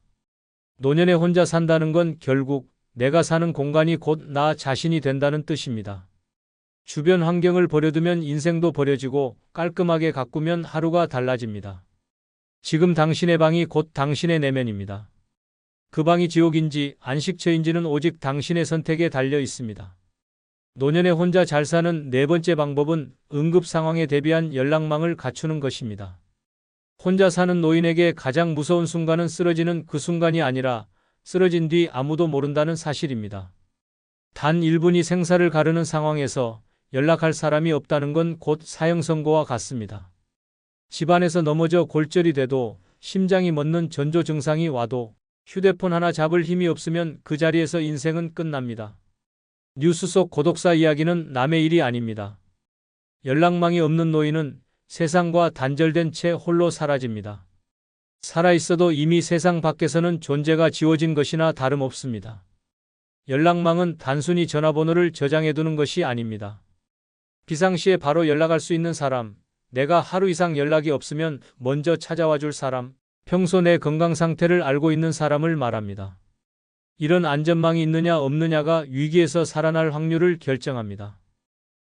노년에 혼자 산다는 건 결국 내가 사는 공간이 곧 나 자신이 된다는 뜻입니다. 주변 환경을 버려두면 인생도 버려지고 깔끔하게 가꾸면 하루가 달라집니다. 지금 당신의 방이 곧 당신의 내면입니다. 그 방이 지옥인지 안식처인지는 오직 당신의 선택에 달려 있습니다. 노년에 혼자 잘 사는 네 번째 방법은 응급 상황에 대비한 연락망을 갖추는 것입니다. 혼자 사는 노인에게 가장 무서운 순간은 쓰러지는 그 순간이 아니라 쓰러진 뒤 아무도 모른다는 사실입니다. 단 1분이 생사를 가르는 상황에서 연락할 사람이 없다는 건 곧 사형 선고와 같습니다. 집안에서 넘어져 골절이 돼도 심장이 멎는 전조 증상이 와도 휴대폰 하나 잡을 힘이 없으면 그 자리에서 인생은 끝납니다. 뉴스 속 고독사 이야기는 남의 일이 아닙니다. 연락망이 없는 노인은 세상과 단절된 채 홀로 사라집니다. 살아있어도 이미 세상 밖에서는 존재가 지워진 것이나 다름없습니다. 연락망은 단순히 전화번호를 저장해두는 것이 아닙니다. 비상시에 바로 연락할 수 있는 사람, 내가 하루 이상 연락이 없으면 먼저 찾아와 줄 사람, 평소 내 건강 상태를 알고 있는 사람을 말합니다. 이런 안전망이 있느냐 없느냐가 위기에서 살아날 확률을 결정합니다.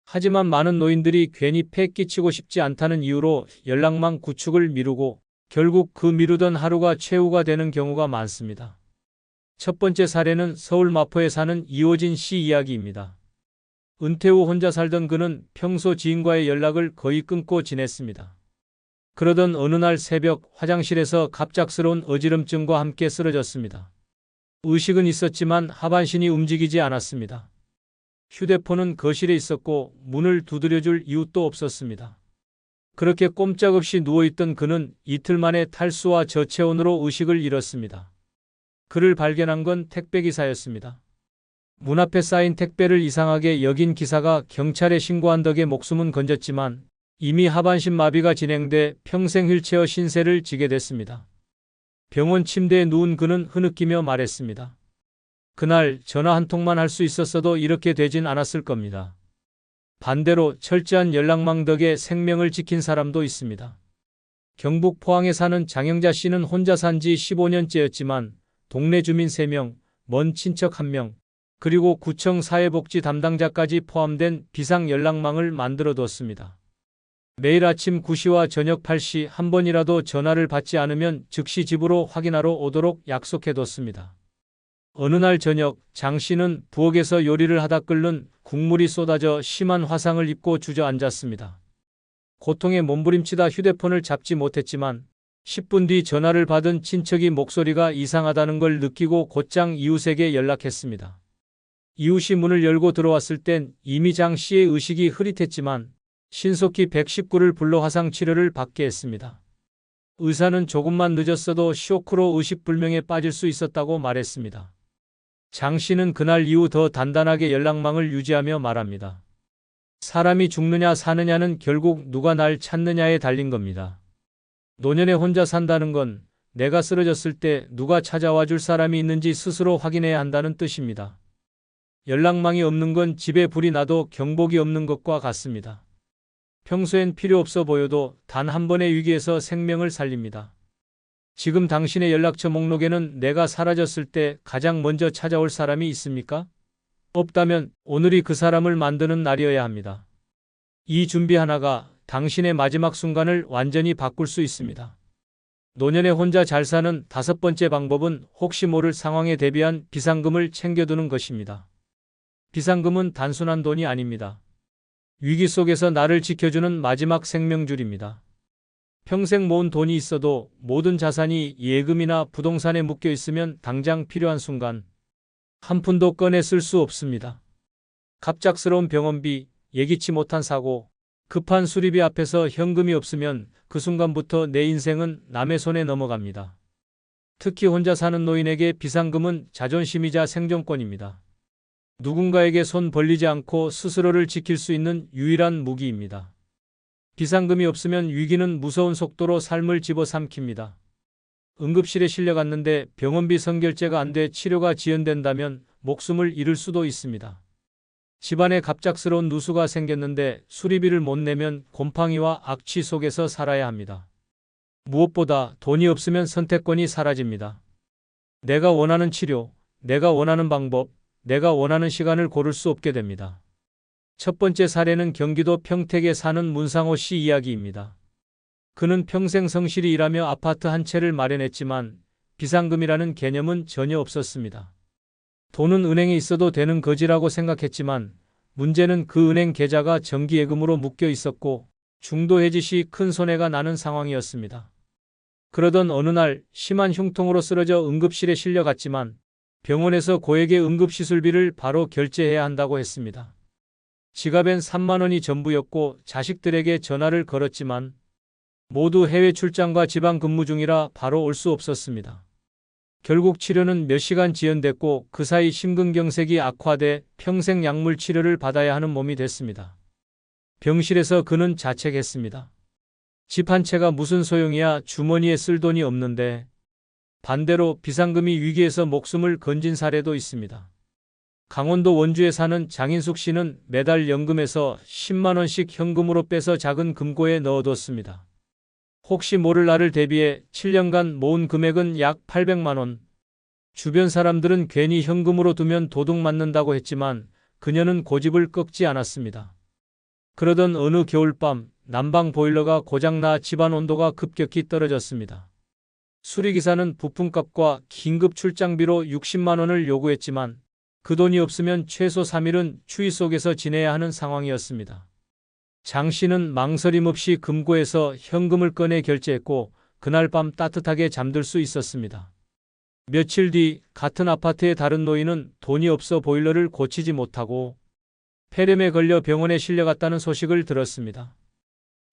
하지만 많은 노인들이 괜히 폐 끼치고 싶지 않다는 이유로 연락망 구축을 미루고 결국 그 미루던 하루가 최후가 되는 경우가 많습니다. 첫 번째 사례는 서울 마포에 사는 이호진 씨 이야기입니다. 은퇴 후 혼자 살던 그는 평소 지인과의 연락을 거의 끊고 지냈습니다. 그러던 어느 날 새벽 화장실에서 갑작스러운 어지럼증과 함께 쓰러졌습니다. 의식은 있었지만 하반신이 움직이지 않았습니다. 휴대폰은 거실에 있었고 문을 두드려줄 이웃도 없었습니다. 그렇게 꼼짝없이 누워있던 그는 이틀 만에 탈수와 저체온으로 의식을 잃었습니다. 그를 발견한 건 택배기사였습니다. 문 앞에 쌓인 택배를 이상하게 여긴 기사가 경찰에 신고한 덕에 목숨은 건졌지만 이미 하반신 마비가 진행돼 평생 휠체어 신세를 지게 됐습니다. 병원 침대에 누운 그는 흐느끼며 말했습니다. 그날 전화 한 통만 할 수 있었어도 이렇게 되진 않았을 겁니다. 반대로 철저한 연락망 덕에 생명을 지킨 사람도 있습니다. 경북 포항에 사는 장영자 씨는 혼자 산 지 15년째였지만 동네 주민 3명, 먼 친척 1명, 그리고 구청 사회복지 담당자까지 포함된 비상 연락망을 만들어 뒀습니다. 매일 아침 9시와 저녁 8시 한 번이라도 전화를 받지 않으면 즉시 집으로 확인하러 오도록 약속해뒀습니다. 어느 날 저녁 장 씨는 부엌에서 요리를 하다 끓는 국물이 쏟아져 심한 화상을 입고 주저앉았습니다. 고통에 몸부림치다 휴대폰을 잡지 못했지만 10분 뒤 전화를 받은 친척이 목소리가 이상하다는 걸 느끼고 곧장 이웃에게 연락했습니다. 이웃이 문을 열고 들어왔을 땐 이미 장 씨의 의식이 흐릿했지만 신속히 119를 불러 화상 치료를 받게 했습니다. 의사는 조금만 늦었어도 쇼크로 의식불명에 빠질 수 있었다고 말했습니다. 장 씨는 그날 이후 더 단단하게 연락망을 유지하며 말합니다. 사람이 죽느냐 사느냐는 결국 누가 날 찾느냐에 달린 겁니다. 노년에 혼자 산다는 건 내가 쓰러졌을 때 누가 찾아와 줄 사람이 있는지 스스로 확인해야 한다는 뜻입니다. 연락망이 없는 건 집에 불이 나도 경보기 없는 것과 같습니다. 평소엔 필요 없어 보여도 단 한 번의 위기에서 생명을 살립니다. 지금 당신의 연락처 목록에는 내가 사라졌을 때 가장 먼저 찾아올 사람이 있습니까? 없다면 오늘이 그 사람을 만드는 날이어야 합니다. 이 준비 하나가 당신의 마지막 순간을 완전히 바꿀 수 있습니다. 노년에 혼자 잘 사는 5번째 방법은 혹시 모를 상황에 대비한 비상금을 챙겨두는 것입니다. 비상금은 단순한 돈이 아닙니다. 위기 속에서 나를 지켜주는 마지막 생명줄입니다. 평생 모은 돈이 있어도 모든 자산이 예금이나 부동산에 묶여 있으면 당장 필요한 순간 한 푼도 꺼내 쓸 수 없습니다. 갑작스러운 병원비, 예기치 못한 사고, 급한 수리비 앞에서 현금이 없으면 그 순간부터 내 인생은 남의 손에 넘어갑니다. 특히 혼자 사는 노인에게 비상금은 자존심이자 생존권입니다. 누군가에게 손 벌리지 않고 스스로를 지킬 수 있는 유일한 무기입니다. 비상금이 없으면 위기는 무서운 속도로 삶을 집어삼킵니다. 응급실에 실려갔는데 병원비 선결제가 안 돼 치료가 지연된다면 목숨을 잃을 수도 있습니다. 집안에 갑작스러운 누수가 생겼는데 수리비를 못 내면 곰팡이와 악취 속에서 살아야 합니다. 무엇보다 돈이 없으면 선택권이 사라집니다. 내가 원하는 치료, 내가 원하는 방법, 내가 원하는 시간을 고를 수 없게 됩니다. 첫 번째 사례는 경기도 평택에 사는 문상호 씨 이야기입니다. 그는 평생 성실히 일하며 아파트 한 채를 마련했지만 비상금이라는 개념은 전혀 없었습니다. 돈은 은행에 있어도 되는 거지라고 생각했지만 문제는 그 은행 계좌가 정기예금으로 묶여 있었고 중도 해지 시 큰 손해가 나는 상황이었습니다. 그러던 어느 날 심한 흉통으로 쓰러져 응급실에 실려갔지만 병원에서 고액의 응급시술비를 바로 결제해야 한다고 했습니다. 지갑엔 3만 원이 전부였고 자식들에게 전화를 걸었지만 모두 해외 출장과 지방 근무 중이라 바로 올 수 없었습니다. 결국 치료는 몇 시간 지연됐고 그 사이 심근경색이 악화돼 평생 약물 치료를 받아야 하는 몸이 됐습니다. 병실에서 그는 자책했습니다. 집 한 채가 무슨 소용이야, 주머니에 쓸 돈이 없는데. 반대로 비상금이 위기에서 목숨을 건진 사례도 있습니다. 강원도 원주에 사는 장인숙 씨는 매달 연금에서 10만 원씩 현금으로 빼서 작은 금고에 넣어뒀습니다. 혹시 모를 날을 대비해 7년간 모은 금액은 약 800만 원. 주변 사람들은 괜히 현금으로 두면 도둑 맞는다고 했지만 그녀는 고집을 꺾지 않았습니다. 그러던 어느 겨울밤 난방 보일러가 고장나 집안 온도가 급격히 떨어졌습니다. 수리기사는 부품값과 긴급 출장비로 60만 원을 요구했지만 그 돈이 없으면 최소 3일은 추위 속에서 지내야 하는 상황이었습니다. 장 씨는 망설임 없이 금고에서 현금을 꺼내 결제했고 그날 밤 따뜻하게 잠들 수 있었습니다. 며칠 뒤 같은 아파트의 다른 노인은 돈이 없어 보일러를 고치지 못하고 폐렴에 걸려 병원에 실려갔다는 소식을 들었습니다.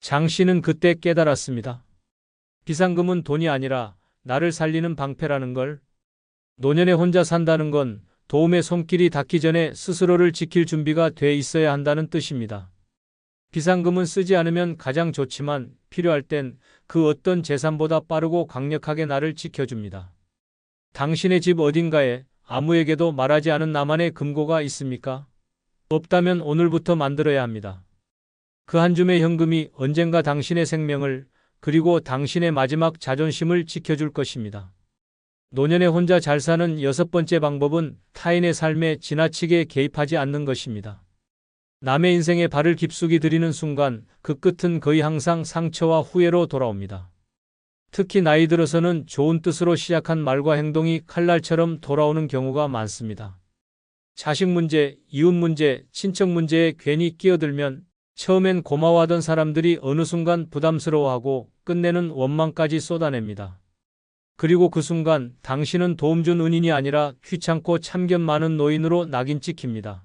장 씨는 그때 깨달았습니다. 비상금은 돈이 아니라 나를 살리는 방패라는 걸. 노년에 혼자 산다는 건 도움의 손길이 닿기 전에 스스로를 지킬 준비가 돼 있어야 한다는 뜻입니다. 비상금은 쓰지 않으면 가장 좋지만 필요할 땐 그 어떤 재산보다 빠르고 강력하게 나를 지켜줍니다. 당신의 집 어딘가에 아무에게도 말하지 않은 나만의 금고가 있습니까? 없다면 오늘부터 만들어야 합니다. 그 한 줌의 현금이 언젠가 당신의 생명을 그리고 당신의 마지막 자존심을 지켜줄 것입니다. 노년에 혼자 잘 사는 여섯 번째 방법은 타인의 삶에 지나치게 개입하지 않는 것입니다. 남의 인생에 발을 깊숙이 들이는 순간 그 끝은 거의 항상 상처와 후회로 돌아옵니다. 특히 나이 들어서는 좋은 뜻으로 시작한 말과 행동이 칼날처럼 돌아오는 경우가 많습니다. 자식 문제, 이웃 문제, 친척 문제에 괜히 끼어들면 처음엔 고마워하던 사람들이 어느 순간 부담스러워하고 끝내는 원망까지 쏟아냅니다. 그리고 그 순간 당신은 도움 준 은인이 아니라 귀찮고 참견 많은 노인으로 낙인 찍힙니다.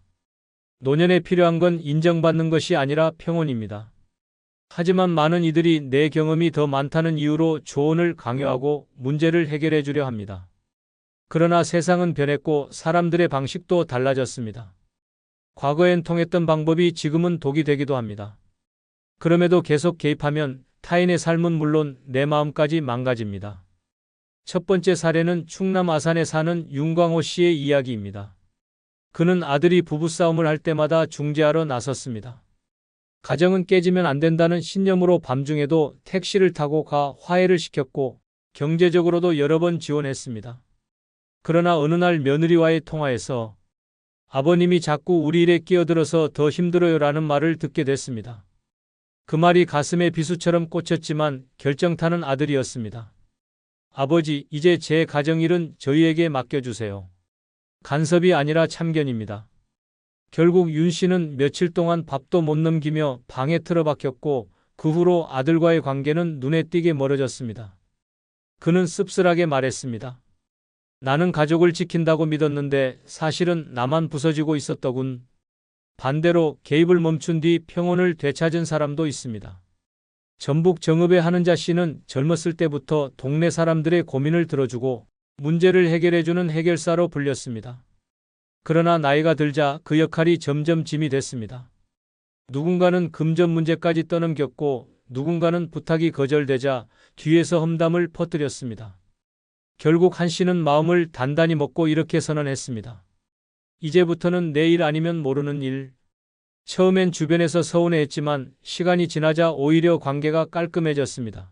노년에 필요한 건 인정받는 것이 아니라 평온입니다. 하지만 많은 이들이 내 경험이 더 많다는 이유로 조언을 강요하고 문제를 해결해 주려 합니다. 그러나 세상은 변했고 사람들의 방식도 달라졌습니다. 과거엔 통했던 방법이 지금은 독이 되기도 합니다. 그럼에도 계속 개입하면 타인의 삶은 물론 내 마음까지 망가집니다. 첫 번째 사례는 충남 아산에 사는 윤광호 씨의 이야기입니다. 그는 아들이 부부싸움을 할 때마다 중재하러 나섰습니다. 가정은 깨지면 안 된다는 신념으로 밤중에도 택시를 타고 가 화해를 시켰고 경제적으로도 여러 번 지원했습니다. 그러나 어느 날 며느리와의 통화에서 아버님이 자꾸 우리 일에 끼어들어서 더 힘들어요라는 말을 듣게 됐습니다. 그 말이 가슴에 비수처럼 꽂혔지만 결정타는 아들이었습니다. 아버지, 이제 제 가정일은 저희에게 맡겨주세요. 간섭이 아니라 참견입니다. 결국 윤 씨는 며칠 동안 밥도 못 넘기며 방에 틀어박혔고 그 후로 아들과의 관계는 눈에 띄게 멀어졌습니다. 그는 씁쓸하게 말했습니다. 나는 가족을 지킨다고 믿었는데 사실은 나만 부서지고 있었더군. 반대로 개입을 멈춘 뒤 평온을 되찾은 사람도 있습니다. 전북 정읍의 한은자 씨는 젊었을 때부터 동네 사람들의 고민을 들어주고 문제를 해결해주는 해결사로 불렸습니다. 그러나 나이가 들자 그 역할이 점점 짐이 됐습니다. 누군가는 금전 문제까지 떠넘겼고 누군가는 부탁이 거절되자 뒤에서 험담을 퍼뜨렸습니다. 결국 한 씨는 마음을 단단히 먹고 이렇게 선언했습니다. 이제부터는 내일 아니면 모르는 일. 처음엔 주변에서 서운해했지만 시간이 지나자 오히려 관계가 깔끔해졌습니다.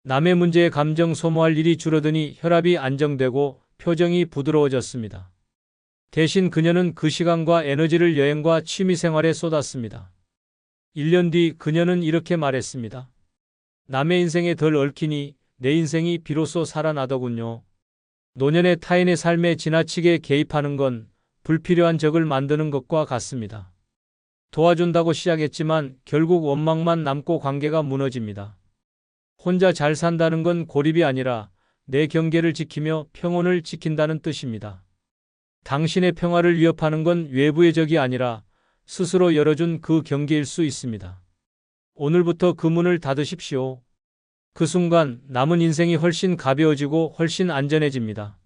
남의 문제에 감정 소모할 일이 줄어드니 혈압이 안정되고 표정이 부드러워졌습니다. 대신 그녀는 그 시간과 에너지를 여행과 취미생활에 쏟았습니다. 1년 뒤 그녀는 이렇게 말했습니다. 남의 인생에 덜 얽히니 내 인생이 비로소 살아나더군요. 노년의 타인의 삶에 지나치게 개입하는 건 불필요한 적을 만드는 것과 같습니다. 도와준다고 시작했지만 결국 원망만 남고 관계가 무너집니다. 혼자 잘 산다는 건 고립이 아니라 내 경계를 지키며 평온을 지킨다는 뜻입니다. 당신의 평화를 위협하는 건 외부의 적이 아니라 스스로 열어준 그 경계일 수 있습니다. 오늘부터 그 문을 닫으십시오. 그 순간 남은 인생이 훨씬 가벼워지고 훨씬 안전해집니다.